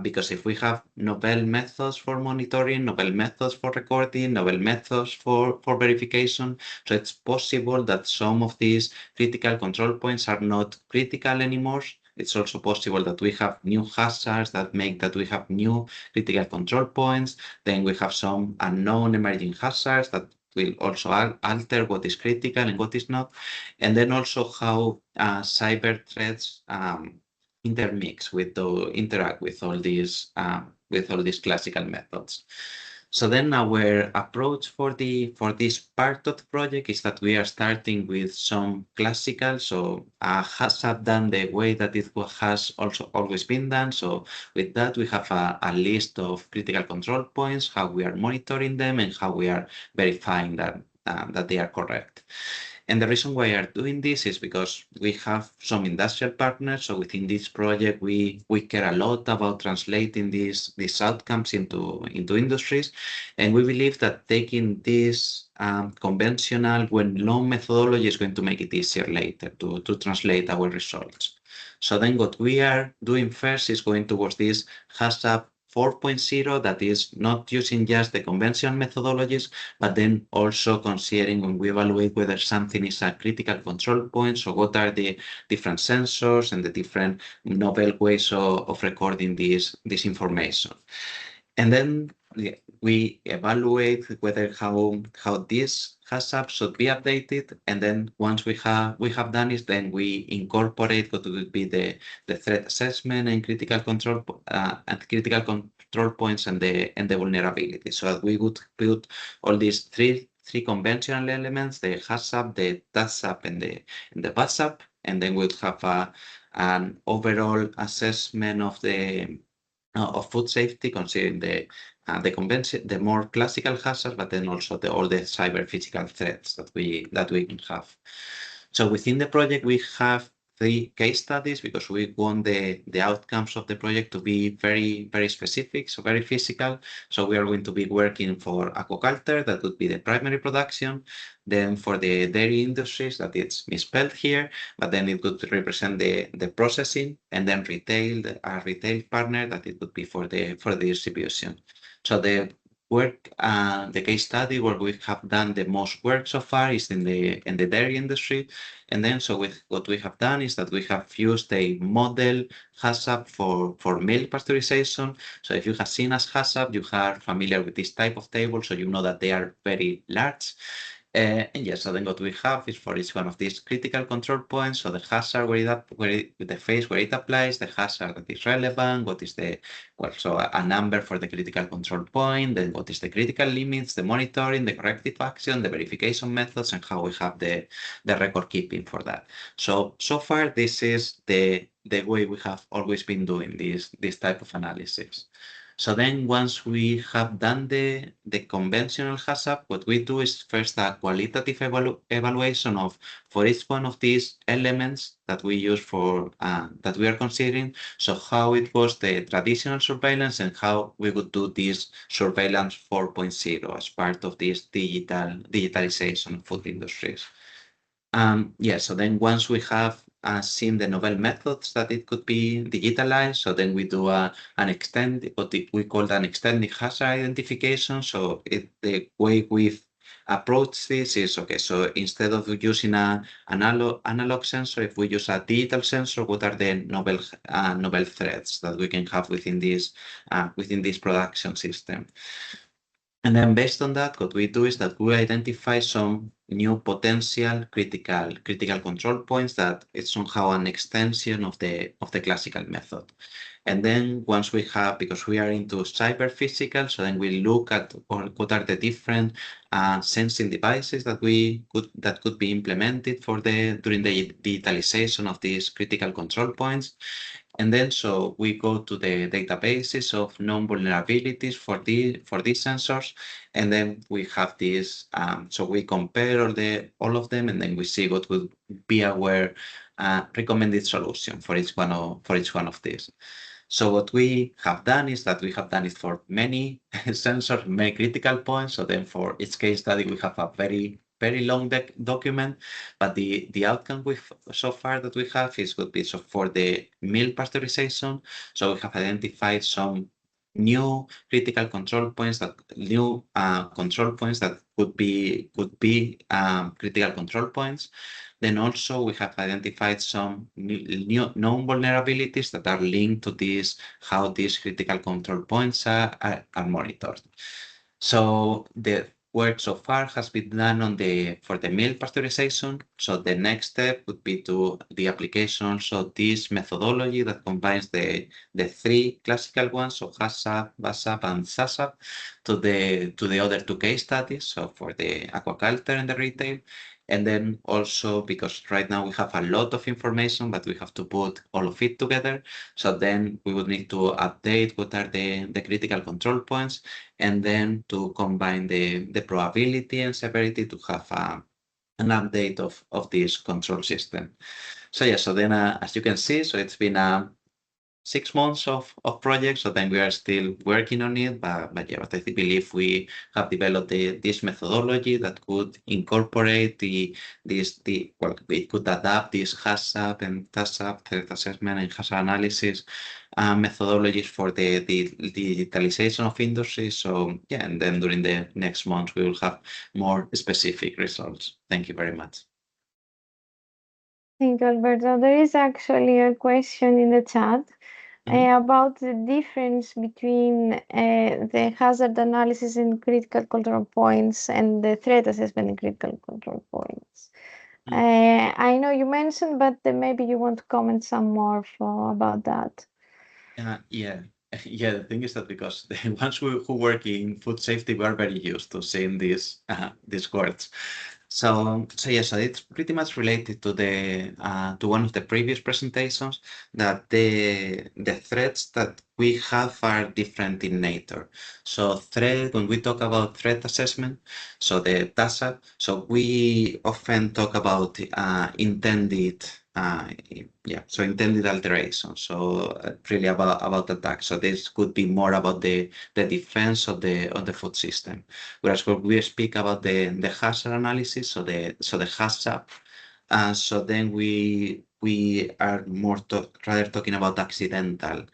Because if we have novel methods for monitoring, novel methods for recording, novel methods for verification, so it's possible that some of these critical control points are not critical anymore. It's also possible that we have new hazards that make that we have new critical control points. Then we have some unknown emerging hazards that will also alter what is critical and what is not. And then also how cyber threats interact with all these classical methods. So then our approach for this part of the project is that we are starting with some classical, so HACCP done the way that it has also always been done. So with that, we have a list of critical control points, how we are monitoring them, and how we are verifying that they are correct. And the reason why we are doing this is because we have some industrial partners. So within this project, we care a lot about translating these outcomes into industries. And we believe that taking this conventional, long methodology is going to make it easier later to translate our results. So then what we are doing first is going towards this HACCP 4.0 that is not using just the conventional methodologies, but then also considering when we evaluate whether something is a critical control point, so what are the different sensors and the different novel ways of recording this information. And then we evaluate whether how this HACCP should be updated, and then once we have done it, then we incorporate what would be the threat assessment and critical control points and the vulnerability. So that we would put all these three conventional elements: the HACCP, the TACCP, and the BACCP, and then we'd have an overall assessment of the of food safety, considering the more classical hazards, but then also all the cyber physical threats that we can have. So within the project, we have 3 case studies because we want the outcomes of the project to be very, very specific, so very physical. So we are going to be working for aquaculture, that would be the primary production. Then for the dairy industries, that it's misspelled here, but then it would represent the processing, and then retail, a retail partner, that it would be for the distribution. So the work, the case study where we have done the most work so far is in the dairy industry. And then what we have done is that we have used a model HACCP for milk pasteurization. So if you have seen as HACCP, you are familiar with this type of table, so you know that they are very large. And yes, so then what we have is for each one of these critical control points, so the hazard the phase where it applies, the hazard that is relevant, what is so a number for the critical control point, then what is the critical limits, the monitoring, the corrective action, the verification methods, and how we have the record keeping for that. So far, this is the way we have always been doing this type of analysis. So then once we have done the conventional HACCP, what we do is first a qualitative evaluation for each one of these elements that we use for, that we are considering. So how it was the traditional surveillance and how we would do this surveillance 4.0 as part of this digitalization of food industries. So then once we have seen the novel methods that it could be digitalized, so then we do what we call an extended hazard identification. So the way we've approached this is, okay, so instead of using an analog sensor, if we use a digital sensor, what are the novel threats that we can have within this production system? And then based on that, what we do is that we identify some new potential critical control points that it's somehow an extension of the classical method. And then once we have, because we are into cyber physical, so then we look at what are the different sensing devices that could be implemented during the digitalization of these critical control points. And then so we go to the databases of known vulnerabilities for these sensors, and then we have this. So we compare all of them, and then we see what would be our recommended solution for each one of these. So what we have done is that we have done it for many sensors, many critical points. So then for each case study, we have a very, very long document, but the outcome so far that we have would be so for the milk pasteurization. So we have identified some new critical control points that could be critical control points. Then also we have identified some new known vulnerabilities that are linked to how these critical control points are monitored. So the work so far has been done for the milk pasteurization. So the next step would be to the application of this methodology that combines the 3 classical ones, so HACCP, BACCP, and SACCP, to the other 2 case studies, so for the aquaculture and the retail. And then also, because right now we have a lot of information, but we have to put all of it together. So then we would need to update what are the critical control points, and then to combine the probability and severity to have an update of this control system. So yeah, so then as you can see, so it's been 6 months of project, so then we are still working on it, but I believe we have developed this methodology that could incorporate it could adapt this HACCP and TACCP, threat assessment and hazard analysis methodologies for the digitalization of industry. So yeah, and then during the next months we will have more specific results. Thank you very much. Thank you, Alberto. There is actually a question in the chat about the difference between the hazard analysis in critical control points and the threat assessment in critical control points. I know you mentioned, but maybe you want to comment some more about that. Yeah. Yeah, the thing is that because the ones who work in food safety were very used to seeing these words. So it's pretty much related to the to one of the previous presentations, that the threats that we have are different in nature. So when we talk about threat assessment, so the TASAP, so we often talk about intended intended alteration. So really about attack. So this could be more about the defense of the food system. Whereas when we speak about the hazard analysis, so the hazard, so then we are more rather talking about accidental,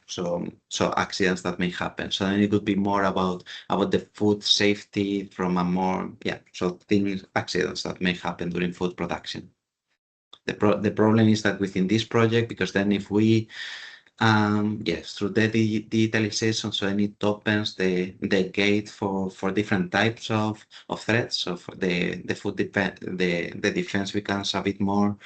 so accidents that may happen. So then it would be more about the food safety from a more accidents that may happen during food production. The problem is that within this project, because then if we through the digitalization, so then it opens the gate for different types of threats. So for the food the defense becomes a bit more.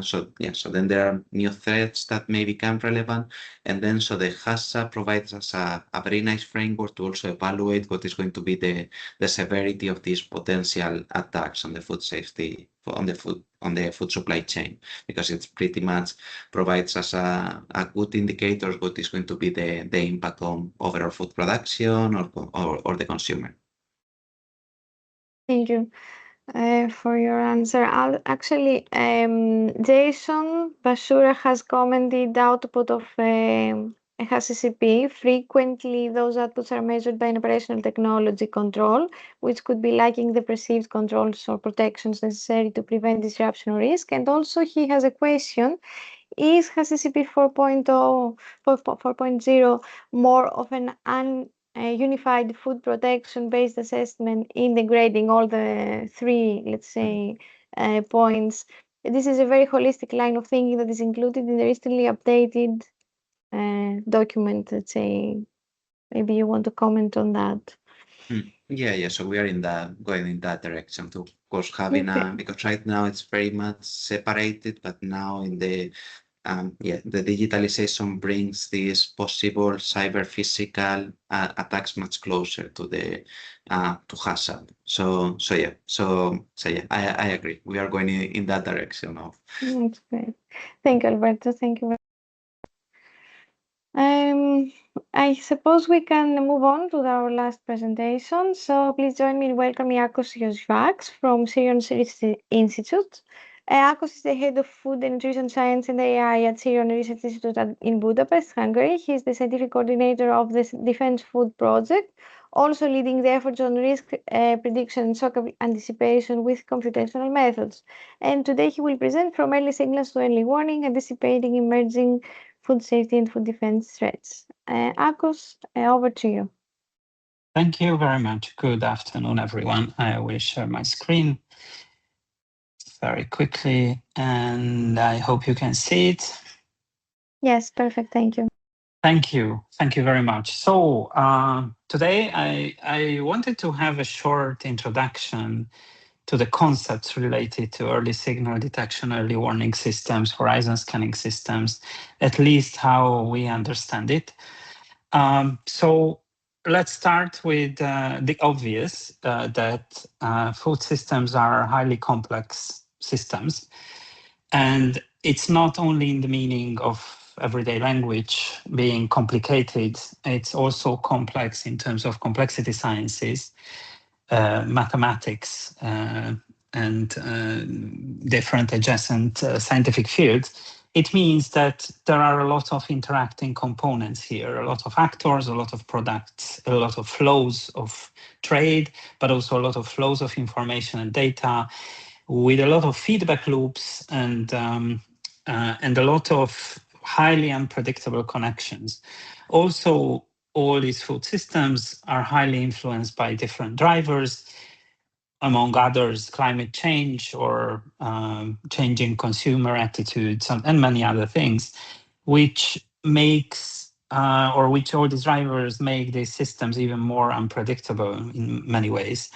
So then there are new threats that may become relevant, and then so the HACCP provides us a very nice framework to also evaluate what is going to be the severity of these potential attacks on the food safety, on the food supply chain, because it's pretty much provides us a good indicator of what is going to be the impact on overall food production or the consumer. Thank you for your answer. Actually, Jason Basura has commented output of HACCP. Frequently, those outputs are measured by an operational technology control, which could be lacking the perceived controls or protections necessary to prevent disruption or risk. And also, he has a question. Is HACCP 4.0 more of an unified food protection based assessment, integrating all the three, let's say, points? This is a very holistic line of thinking that is included in the recently updated document, let's say. Maybe you want to comment on that. Yeah. So we are going in that direction to, of course, having because right now it's very much separated, but now in the digitalization brings these possible cyber physical attacks much closer to the to HACCP. So I agree. We are going in that direction now. That's great. Thank you, Alberto. Thank you. I suppose we can move on to our last presentation. So please join me in welcoming Akos Yosvax from Syrian Research Institute. Akos is the head of food and nutrition science and AI at Syrian Research Institute in Budapest, Hungary. He is the scientific coordinator of the Defense Food Project, also leading the efforts on risk prediction and shock anticipation with computational methods. And today he will present from early signals to early warning, anticipating emerging food safety and food defense threats. Akos, over to you. Thank you very much. Good afternoon, everyone. I will share my screen very quickly, and I hope you can see it. Yes, perfect. Thank you. Thank you. Thank you very much. So today I wanted to have a short introduction to the concepts related to early signal detection, early warning systems, horizon scanning systems, at least how we understand it. So let's start with the obvious, that food systems are highly complex systems. And it's not only in the meaning of everyday language being complicated, it's also complex in terms of complexity sciences, mathematics, and different adjacent scientific fields. It means that there are a lot of interacting components here, a lot of actors, a lot of products, a lot of flows of trade, but also a lot of flows of information and data, with a lot of feedback loops and a lot of highly unpredictable connections. Also, all these food systems are highly influenced by different drivers, among others, climate change or changing consumer attitudes and many other things, which makes or which all these drivers make these systems even more unpredictable in many ways.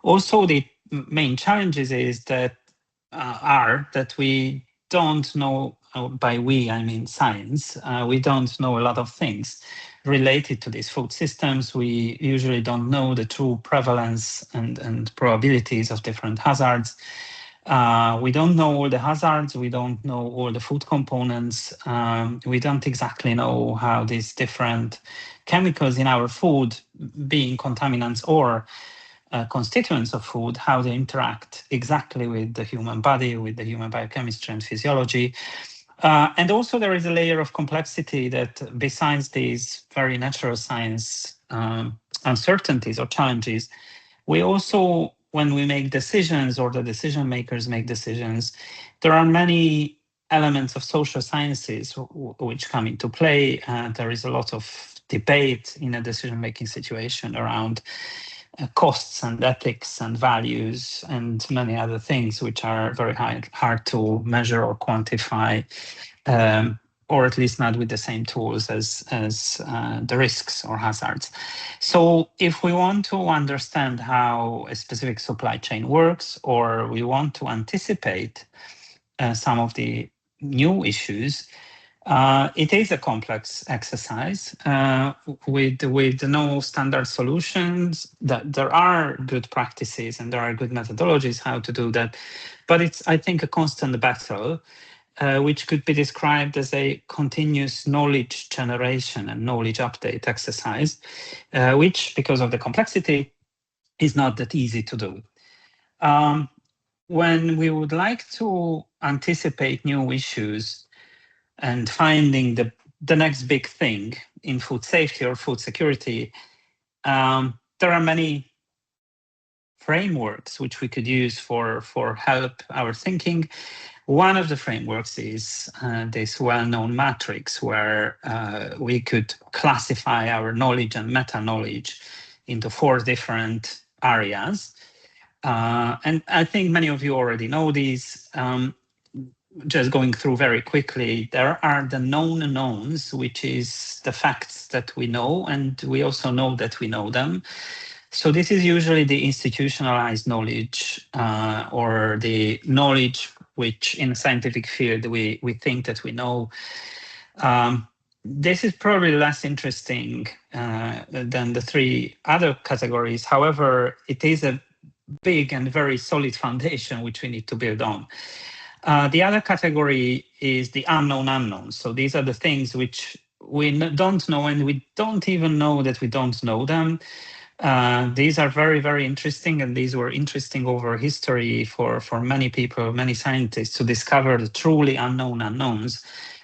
Also, the main challenges is that are that we don't know, by we I mean science, we don't know a lot of things related to these food systems. We usually don't know the true prevalence and probabilities of different hazards. We don't know all the hazards, we don't know all the food components, we don't exactly know how these different chemicals in our food, being contaminants or constituents of food, how they interact exactly with the human body, with the human biochemistry and physiology. And also there is a layer of complexity that besides these very natural science uncertainties or challenges, we also, when we make decisions or the decision makers make decisions, there are many elements of social sciences which come into play. There is a lot of debate in a decision-making situation around costs and ethics and values and many other things which are very hard to measure or quantify, or at least not with the same tools as the risks or hazards. So if we want to understand how a specific supply chain works, or we want to anticipate some of the new issues, it is a complex exercise with no standard solutions. That there are good practices and there are good methodologies how to do that, but it's, I think, a constant battle, which could be described as a continuous knowledge generation and knowledge update exercise, which, because of the complexity, is not that easy to do. When we would like to anticipate new issues and finding the next big thing in food safety or food security, there are many frameworks which we could use for help our thinking. One of the frameworks is this well-known matrix where we could classify our knowledge and meta-knowledge into 4 different areas. And I think many of you already know these. Just going through very quickly, there are the known knowns, which is the facts that we know, and we also know that we know them. So this is usually the institutionalized knowledge or the knowledge which in a scientific field we think that we know. This is probably less interesting than the 3 other categories. However, it is a big and very solid foundation which we need to build on. The other category is the unknown unknowns. So these are the things which we don't know, and we don't even know that we don't know them. These are very, very interesting, and these were interesting over history for many people, many scientists, to discover the truly unknown unknowns,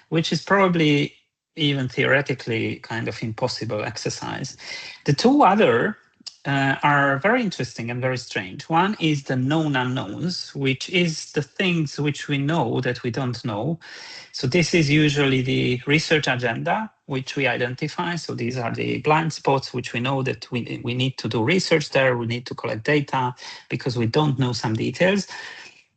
which is probably even theoretically kind of impossible exercise. The 2 other are very interesting and very strange. One is the known unknowns, which is the things which we know that we don't know. So this is usually the research agenda, which we identify. So these are the blind spots, which we know that we need to do research there, we need to collect data because we don't know some details.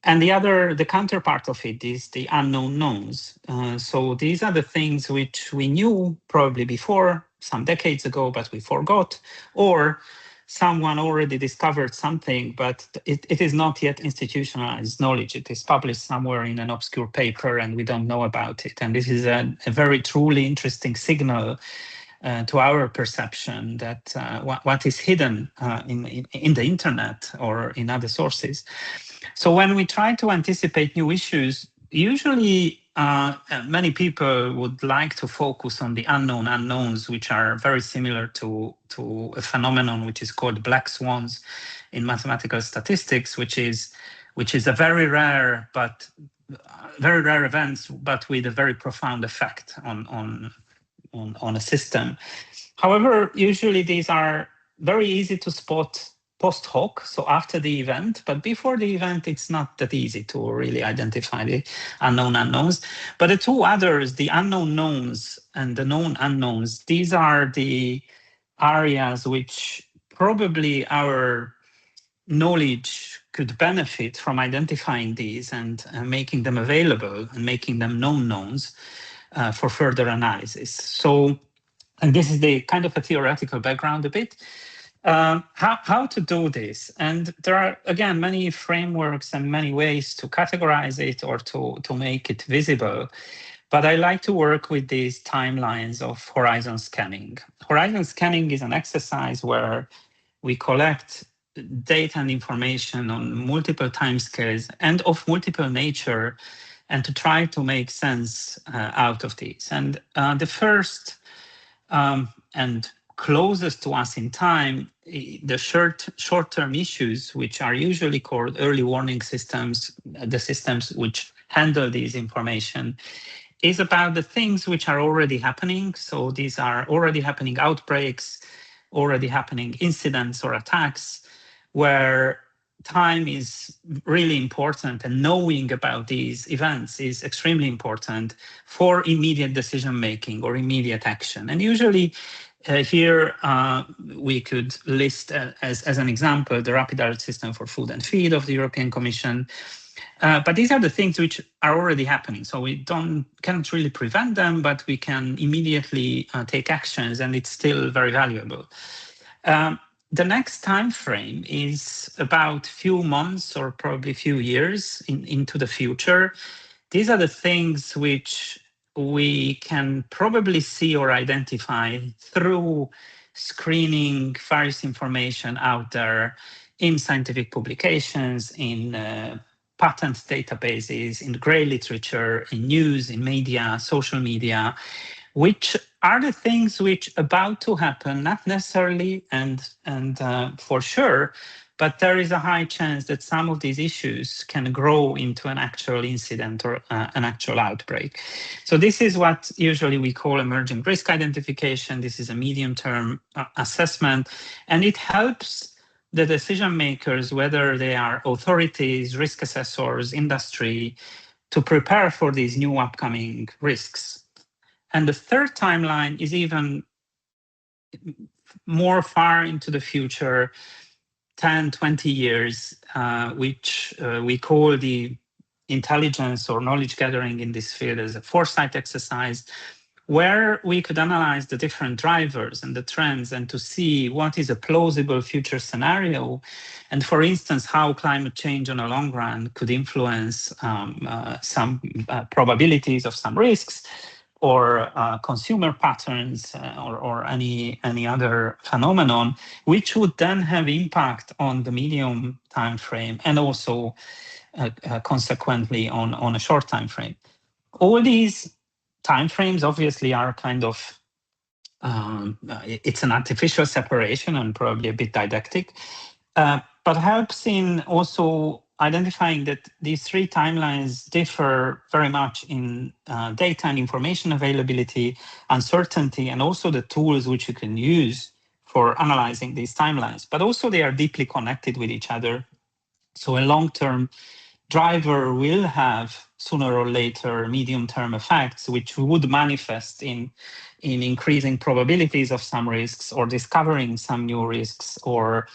And the counterpart of it is the unknown knowns. So these are the things which we knew probably before, some decades ago, but we forgot, or someone already discovered something, but it is not yet institutionalized knowledge. It is published somewhere in an obscure paper and we don't know about it. And this is a very truly interesting signal to our perception that what is hidden in the internet or in other sources. So when we try to anticipate new issues, usually many people would like to focus on the unknown unknowns, which are very similar to a phenomenon which is called black swans in mathematical statistics, which is a very rare events, but with a very profound effect on a system. However, usually these are very easy to spot post hoc, so after the event, but before the event, it's not that easy to really identify the unknown unknowns. But the two others, the unknown knowns and the known unknowns, these are the areas which probably our knowledge could benefit from identifying these and making them available and making them known knowns for further analysis. So, and this is the kind of a theoretical background a bit. How to do this? And there are, again, many frameworks and many ways to categorize it or to make it visible. But I like to work with these timelines of horizon scanning. Horizon scanning is an exercise where we collect data and information on multiple timescales and of multiple nature, and to try to make sense out of these. And the first and closest to us in time, the short-term issues, which are usually called early warning systems, the systems which handle these information, is about the things which are already happening. So these are already happening outbreaks, already happening incidents or attacks, where time is really important, and knowing about these events is extremely important for immediate decision making or immediate action. And usually here we could list as an example the Rapid Alert System for Food and Feed of the European Commission. But these are the things which are already happening. So we can't really prevent them, but we can immediately take actions, and it's still very valuable. The next time frame is about few months or probably few years into the future. These are the things which we can probably see or identify through screening various information out there in scientific publications, in patent databases, in grey literature, in news, in media, social media, which are the things which about to happen, not necessarily and for sure, but there is a high chance that some of these issues can grow into an actual incident or an actual outbreak. So this is what usually we call emerging risk identification. This is a medium-term assessment, and it helps the decision makers, whether they are authorities, risk assessors, industry, to prepare for these new upcoming risks. And the third timeline is even more far into the future, 10, 20 years, which we call the intelligence or knowledge gathering in this field as a foresight exercise, where we could analyze the different drivers and the trends and to see what is a plausible future scenario. And for instance, how climate change on a long run could influence some probabilities of some risks, or consumer patterns, or any other phenomenon, which would then have impact on the medium time frame and also consequently on a short time frame. All these time frames obviously are kind of it's an artificial separation and probably a bit didactic, but helps in also identifying that these three timelines differ very much in data and information availability, uncertainty, and also the tools which you can use for analyzing these timelines. But also they are deeply connected with each other. So a long-term driver will have sooner or later medium-term effects, which would manifest in increasing probabilities of some risks, or discovering some new risks, or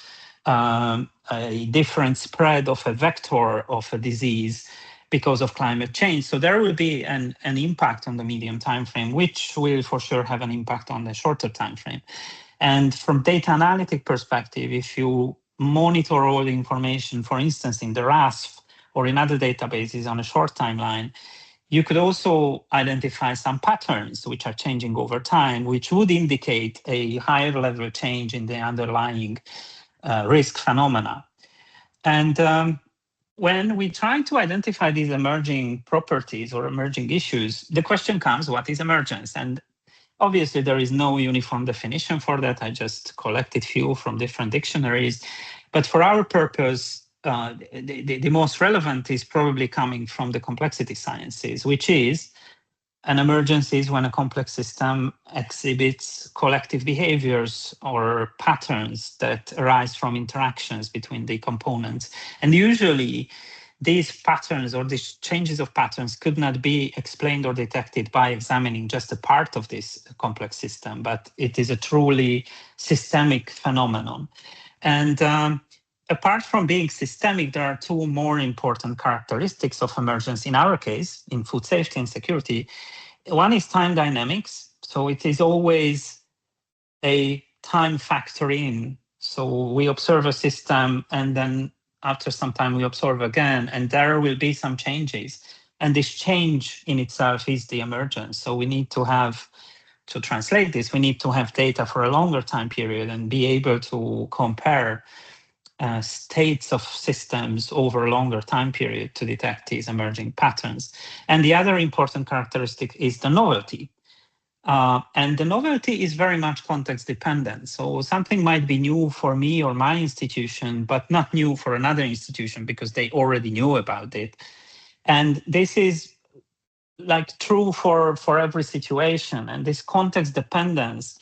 a different spread of a vector of a disease because of climate change. So there will be an impact on the medium time frame, which will for sure have an impact on the shorter time frame. And from data analytic perspective, if you monitor all the information, for instance, in the RASF or in other databases on a short timeline, you could also identify some patterns which are changing over time, which would indicate a higher level change in the underlying risk phenomena. And when we try to identify these emerging properties or emerging issues, the question comes, what is emergence? And obviously there is no uniform definition for that. I just collected few from different dictionaries. But for our purpose, the most relevant is probably coming from the complexity sciences, which is An emergency is when a complex system exhibits collective behaviors or patterns that arise from interactions between the components. And usually these patterns or these changes of patterns could not be explained or detected by examining just a part of this complex system, but it is a truly systemic phenomenon. And apart from being systemic, there are two more important characteristics of emergence in our case, in food safety and security. One is time dynamics. So it is always a time factor in. So we observe a system and then after some time we observe again, and there will be some changes. And this change in itself is the emergence. So we need to translate this, we need to have data for a longer time period and be able to compare states of systems over a longer time period to detect these emerging patterns. And the other important characteristic is the novelty. And the novelty is very much context dependent. So something might be new for me or my institution, but not new for another institution because they already knew about it. And this is like true for every situation. And this context dependence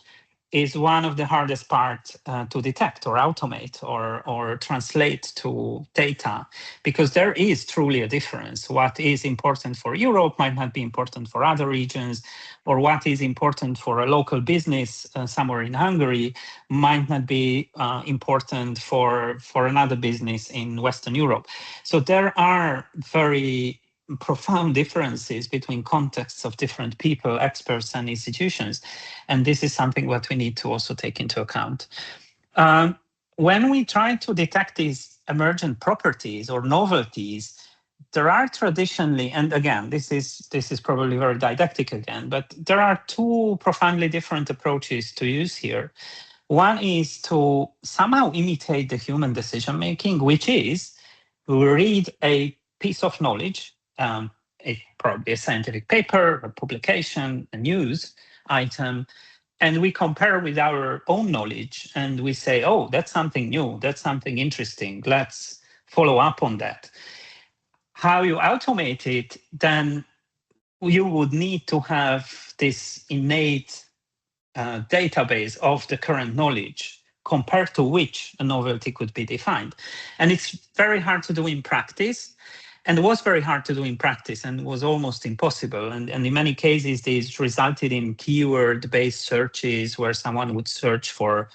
is one of the hardest parts to detect or automate or translate to data, because there is truly a difference. What is important for Europe might not be important for other regions, or what is important for a local business somewhere in Hungary might not be important for another business in Western Europe. So there are very profound differences between contexts of different people, experts, and institutions. And this is something that we need to also take into account. When we try to detect these emergent properties or novelties, there are traditionally, and again, this is probably very didactic again, but there are two profoundly different approaches to use here. One is to somehow imitate the human decision-making, which is read a piece of knowledge, probably a scientific paper, a publication, a news item, and we compare with our own knowledge and we say, oh, that's something new, that's something interesting, let's follow up on that. How you automate it, then you would need to have this innate database of the current knowledge compared to which a novelty could be defined. And it's very hard to do in practice. And it was very hard to do in practice and was almost impossible. And in many cases, these resulted in keyword-based searches where someone would search for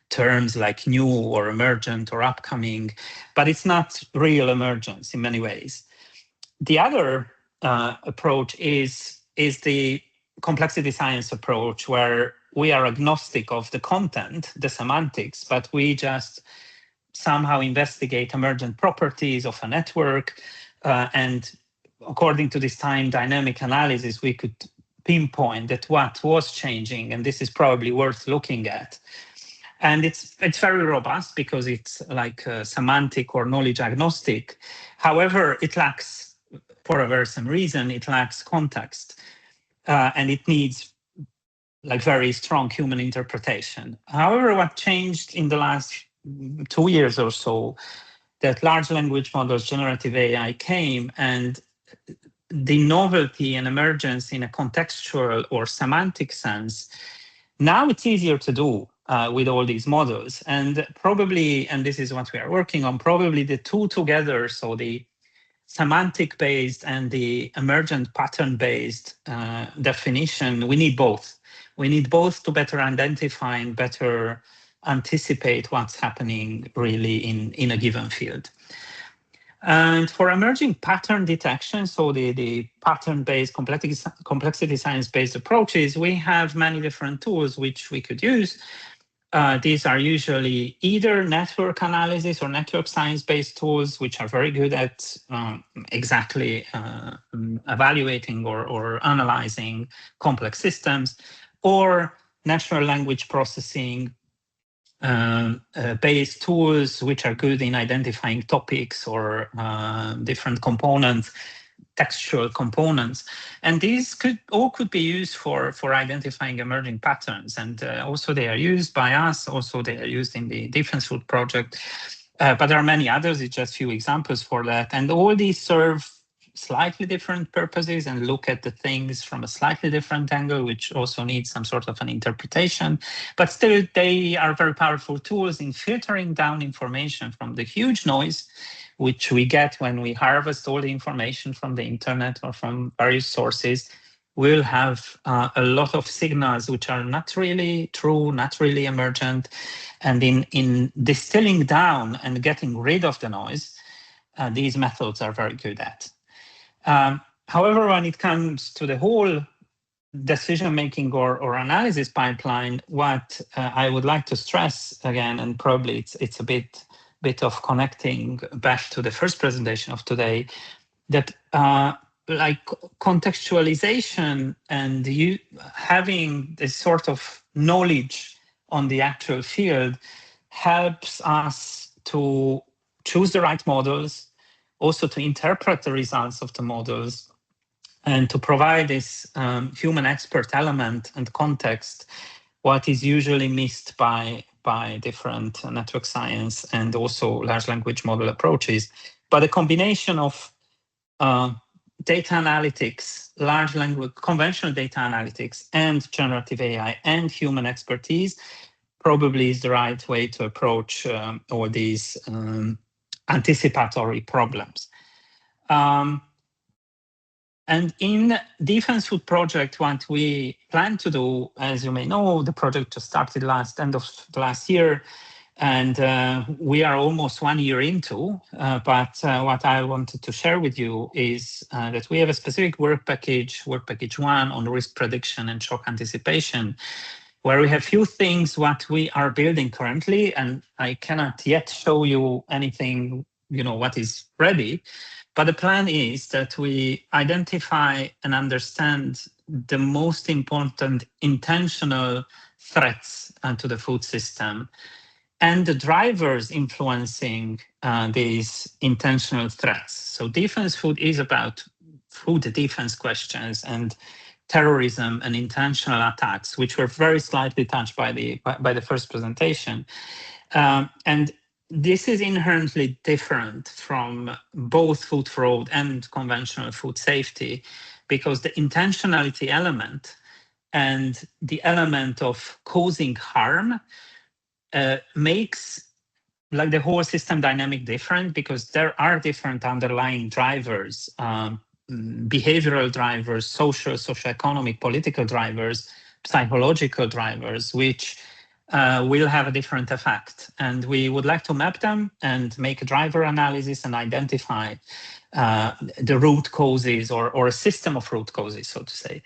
terms like new or emergent or upcoming, but it's not real emergence in many ways. The other approach is the complexity science approach, where we are agnostic of the content, the semantics, but we just somehow investigate emergent properties of a network. And according to this time dynamic analysis, we could pinpoint that what was changing, and this is probably worth looking at. And it's very robust because it's like semantic or knowledge agnostic. However, it lacks, for a very same reason, it lacks context, and it needs like very strong human interpretation. However, what changed in the last 2 years or so, that large language models, generative AI came, and the novelty and emergence in a contextual or semantic sense, now it's easier to do with all these models. And probably, and this is what we are working on, probably the two together, so the semantic-based and the emergent pattern-based definition, we need both. We need both to better identify and better anticipate what's happening really in a given field. And for emerging pattern detection, so the pattern-based complexity science-based approaches, we have many different tools which we could use. These are usually either network analysis or network science-based tools, which are very good at exactly evaluating or analyzing complex systems, or natural language processing based tools, which are good in identifying topics or different components, textual components. And these could be used for identifying emerging patterns. And also they are used by us, also they are used in the Defense Food Project. But there are many others, it's just a few examples for that. And all these serve slightly different purposes and look at the things from a slightly different angle, which also needs some sort of an interpretation. But still, they are very powerful tools in filtering down information from the huge noise which we get when we harvest all the information from the internet or from various sources. We'll have a lot of signals which are not really true, not really emergent. And in distilling down and getting rid of the noise, these methods are very good at. However, when it comes to the whole decision-making or analysis pipeline, what I would like to stress again, and probably it's a bit of connecting back to the first presentation of today, that like contextualization and you having this sort of knowledge on the actual field helps us to choose the right models, also to interpret the results of the models, and to provide this human expert element and context, what is usually missed by different network science and also large language model approaches. But a combination of data analytics, large language, conventional data analytics, and generative AI and human expertise probably is the right way to approach all these anticipatory problems. And in Defense Food Project, what we plan to do, as you may know, the project just started end of last year, and we are almost 1 year into. But what I wanted to share with you is that we have a specific work package 1 on risk prediction and shock anticipation, where we have few things what we are building currently, and I cannot yet show you anything, what is ready. But the plan is that we identify and understand the most important intentional threats to the food system and the drivers influencing these intentional threats. So defense food is about food defense questions and terrorism and intentional attacks, which were very slightly touched by the first presentation. And this is inherently different from both food fraud and conventional food safety, because the intentionality element and the element of causing harm makes like the whole system dynamic different, because there are different underlying drivers, behavioral drivers, socioeconomic, political drivers, psychological drivers, which will have a different effect. And we would like to map them and make a driver analysis and identify the root causes or a system of root causes, so to say.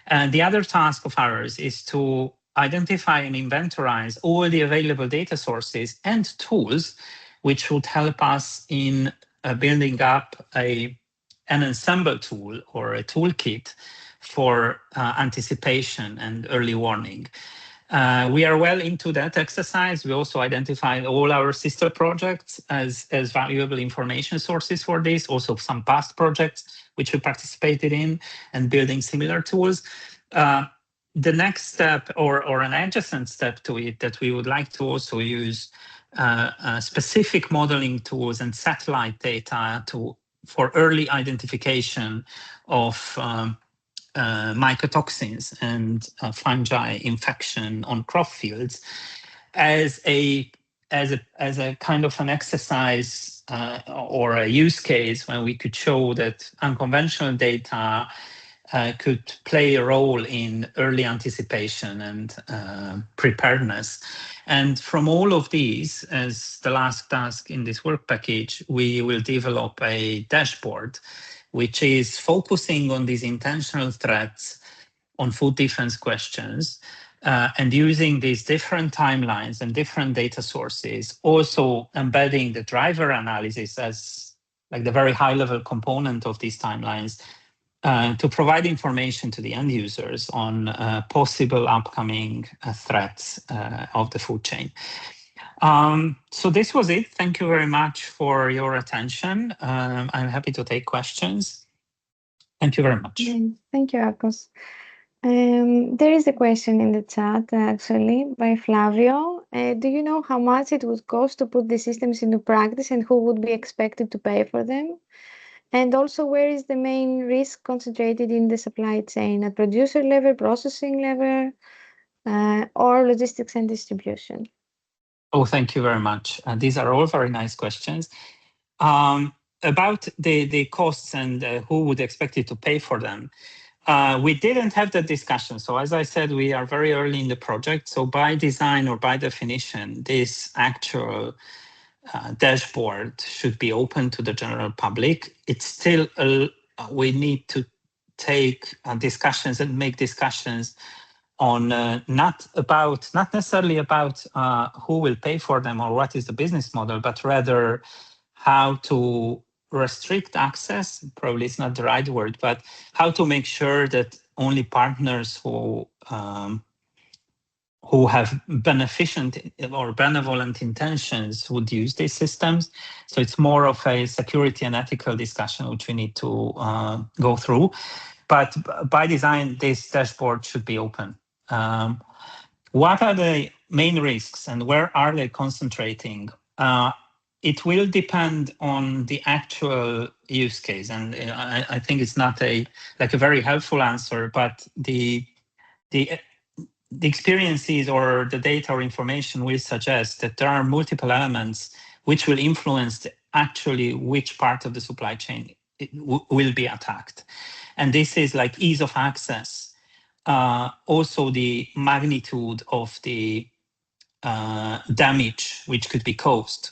And the other task of ours is to identify and inventorize all the available data sources and tools which would help us in building up an ensemble tool or a toolkit for anticipation and early warning. We are well into that exercise. We also identified all our sister projects as valuable information sources for this, also some past projects which we participated in and building similar tools. The next step or an adjacent step to it that we would like to also use specific modeling tools and satellite data for early identification of mycotoxins and fungi infection on crop fields as a kind of an exercise or a use case when we could show that unconventional data could play a role in early anticipation and preparedness. And from all of these, as the last task in this work package, we will develop a dashboard which is focusing on these intentional threats on food defense questions and using these different timelines and different data sources, also embedding the driver analysis as like the very high level component of these timelines to provide information to the end users on possible upcoming threats of the food chain. So this was it. Thank you very much for your attention. I'm happy to take questions. Thank you very much. Thank you, Akos. There is a question in the chat, actually, by Flavio. Do you know how much it would cost to put the systems into practice and who would be expected to pay for them? And also, where is the main risk concentrated in the supply chain? At producer level, processing level, or logistics and distribution? Oh, thank you very much. These are all very nice questions. About the costs and who would expect you to pay for them. We didn't have that discussion. So as I said, we are very early in the project. So by design or by definition, this actual dashboard should be open to the general public. It's still, we need to take discussions and make discussions on not necessarily about who will pay for them or what is the business model, but rather how to restrict access. Probably it's not the right word, but how to make sure that only partners who have beneficent or benevolent intentions would use these systems. So it's more of a security and ethical discussion which we need to go through. But by design, this dashboard should be open. What are the main risks and where are they concentrating? It will depend on the actual use case. And I think it's not a very helpful answer, but the experiences or the data or information will suggest that there are multiple elements which will influence actually which part of the supply chain will be attacked. And this is like ease of access, also the magnitude of the damage which could be caused,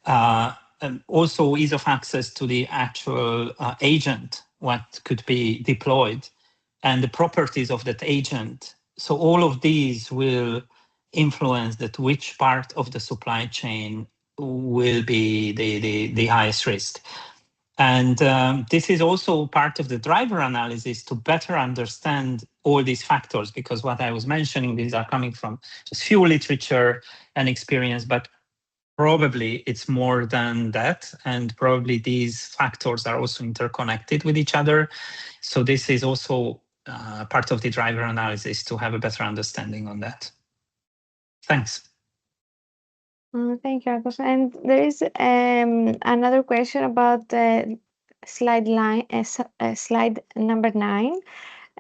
and also ease of access to the actual agent, what could be deployed, and the properties of that agent. So all of these will influence that which part of the supply chain will be the highest risk. And this is also part of the driver analysis to better understand all these factors, because what I was mentioning, these are coming from just few literature and experience, but probably it's more than that. And probably these factors are also interconnected with each other. So this is also part of the driver analysis to have a better understanding on that. Thanks. Thank you, Argos. And there is another question about slide number 9.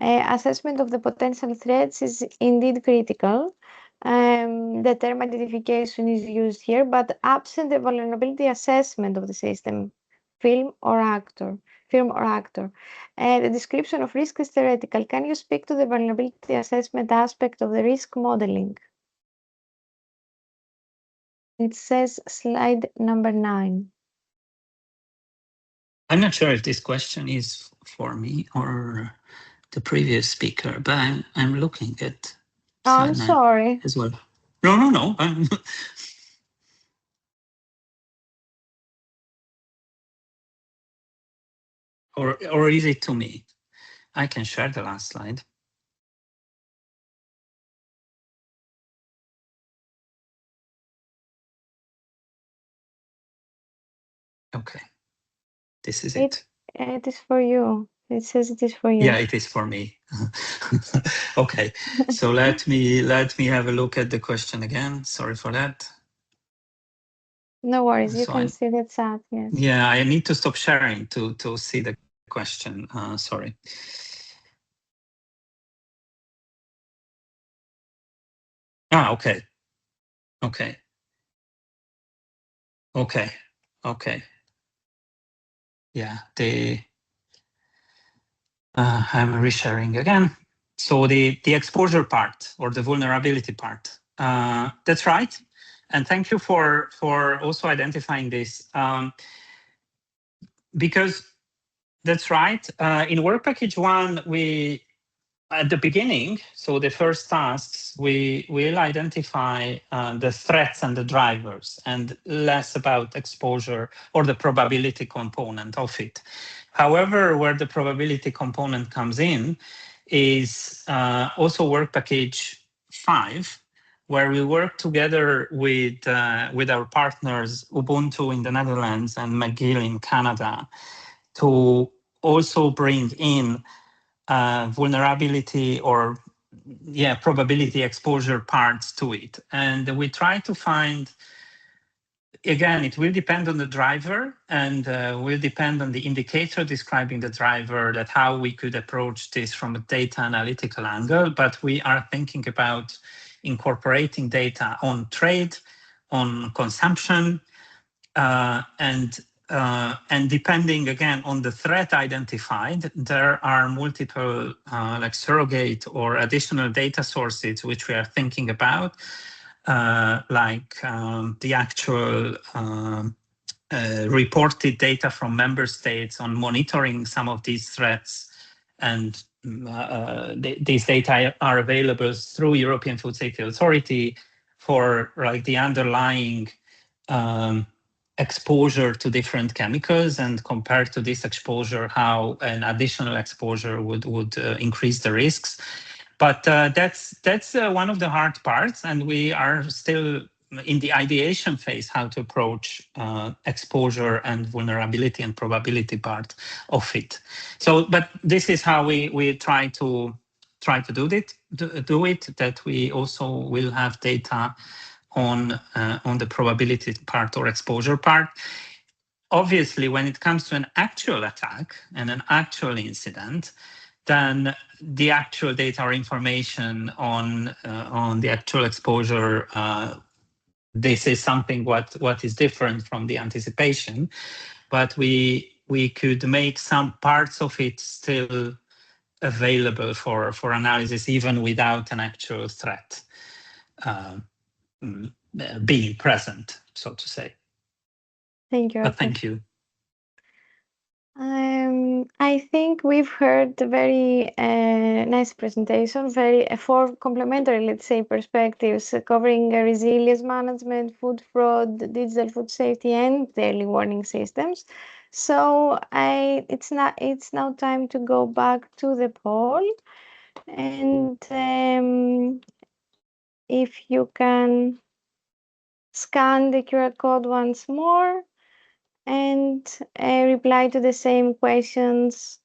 Assessment of the potential threats is indeed critical. The term identification is used here, but absent the vulnerability assessment of the system, firm or actor. The description of risk is theoretical. Can you speak to the vulnerability assessment aspect of the risk modeling? It says slide number 9. I'm not sure if this question is for me or the previous speaker, but I'm looking at I'm sorry. as well. No. Or is it to me? I can share the last slide. Okay. This is it. It is for you. It says it is for you. Yeah, it is for me. Okay. So let me have a look at the question again. Sorry for that. No worries. You can see the chat. Yes. Yeah, I need to stop sharing to see the question. Sorry. Okay. Yeah, I'm resharing again. So the exposure part or the vulnerability part. That's right. And thank you for also identifying this. Because that's right. In work package 1, we at the beginning, so the first tasks, we will identify the threats and the drivers and less about exposure or the probability component of it. However, where the probability component comes in is also work package 5, where we work together with our partners, Ubuntu in the Netherlands and McGill in Canada, to also bring in vulnerability or probability exposure parts to it. And we try to find again, it will depend on the driver and will depend on the indicator describing the driver, that how we could approach this from a data analytical angle. But we are thinking about incorporating data on trade, on consumption, and depending again on the threat identified, there are multiple like surrogate or additional data sources which we are thinking about, like the actual reported data from member states on monitoring some of these threats. And these data are available through European Food Safety Authority for like the underlying exposure to different chemicals, and compared to this exposure, how an additional exposure would increase the risks. But that's one of the hard parts, and we are still in the ideation phase how to approach exposure and vulnerability and probability part of it. So, but this is how we try to do it. That we also will have data on the probability part or exposure part. Obviously, when it comes to an actual attack and an actual incident, then the actual data or information on the actual exposure, this is something what is different from the anticipation, but we could make some parts of it still available for analysis even without an actual threat being present, so to say. Thank you. Thank you. I think we've heard a very nice presentation, very four complementary, let's say, perspectives covering resilience management, food fraud, digital food safety, and the early warning systems. So it's now time to go back to the poll, and if you can scan the QR code once more and reply to the same questions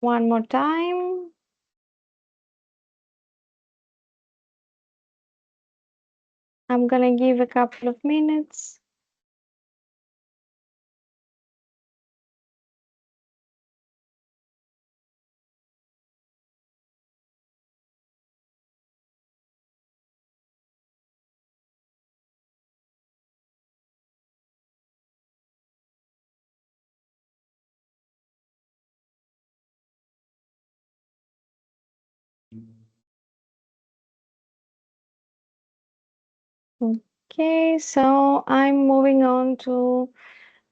one more time. I'm gonna give a couple of minutes. Okay, so I'm moving on to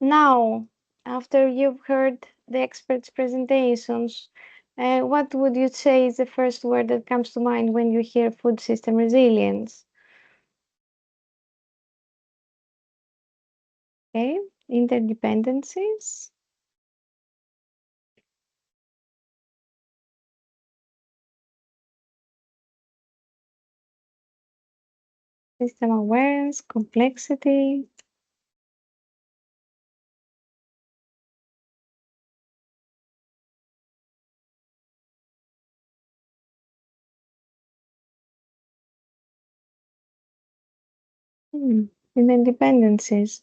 now, after you've heard the experts' presentations, what would you say is the first word that comes to mind when you hear food system resilience? Okay, interdependencies. System awareness, complexity. Interdependencies.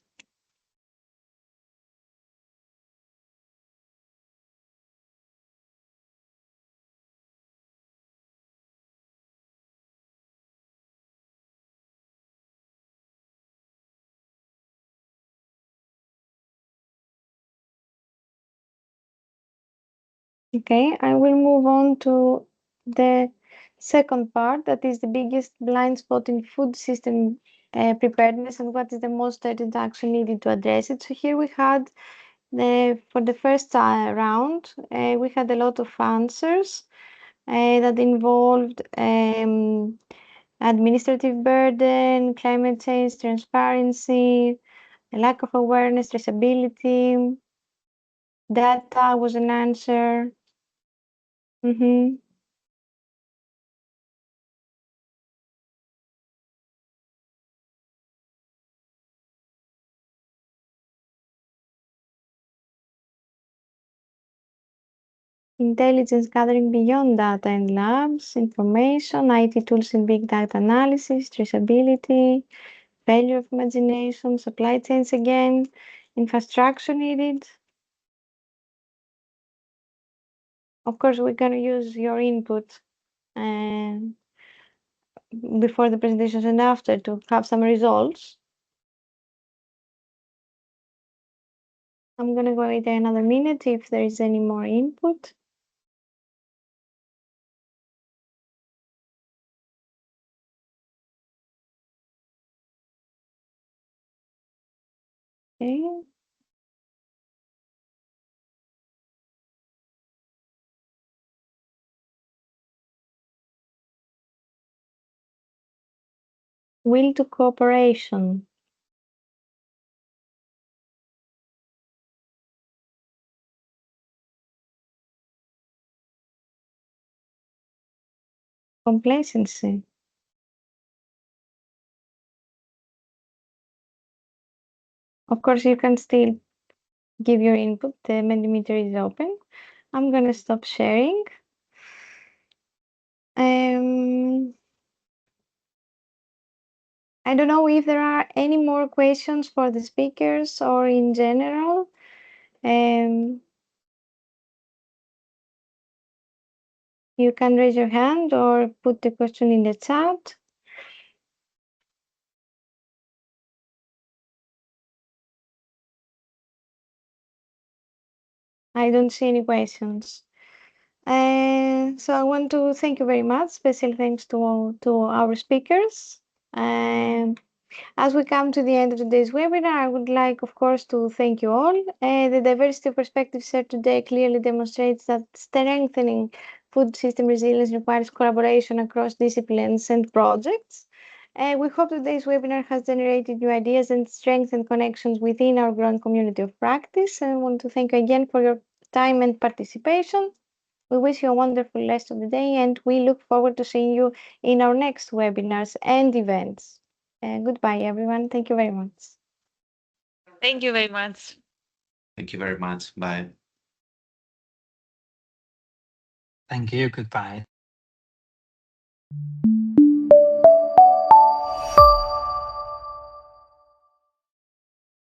Okay, I will move on to the second part, that is the biggest blind spot in food system preparedness, and what is the most urgent action needed to address it. So here we had for the first round, we had a lot of answers that involved administrative burden, climate change, transparency, a lack of awareness, traceability. Data was an answer. Intelligence gathering beyond data and labs, information, IT tools and big data analysis, traceability, failure of imagination, supply chains again, infrastructure needed. Of course, we're going to use your input before the presentations and after to have some results. I'm going to wait another minute if there is any more input. Okay. Will to cooperation. Complacency. Of course, you can still give your input. The Mentimeter is open. I'm going to stop sharing. I don't know if there are any more questions for the speakers or in general. You can raise your hand or put the question in the chat. I don't see any questions. So I want to thank you very much. Special thanks to our speakers. As we come to the end of today's webinar, I would like, of course, to thank you all. The diversity of perspectives shared today clearly demonstrates that strengthening food system resilience requires collaboration across disciplines and projects. We hope today's webinar has generated new ideas and strengthened connections within our growing community of practice. I want to thank you again for your time and participation. We wish you a wonderful rest of the day, and we look forward to seeing you in our next webinars and events. Goodbye, everyone. Thank you very much. Thank you very much. Thank you very much. Bye. Thank you. Goodbye.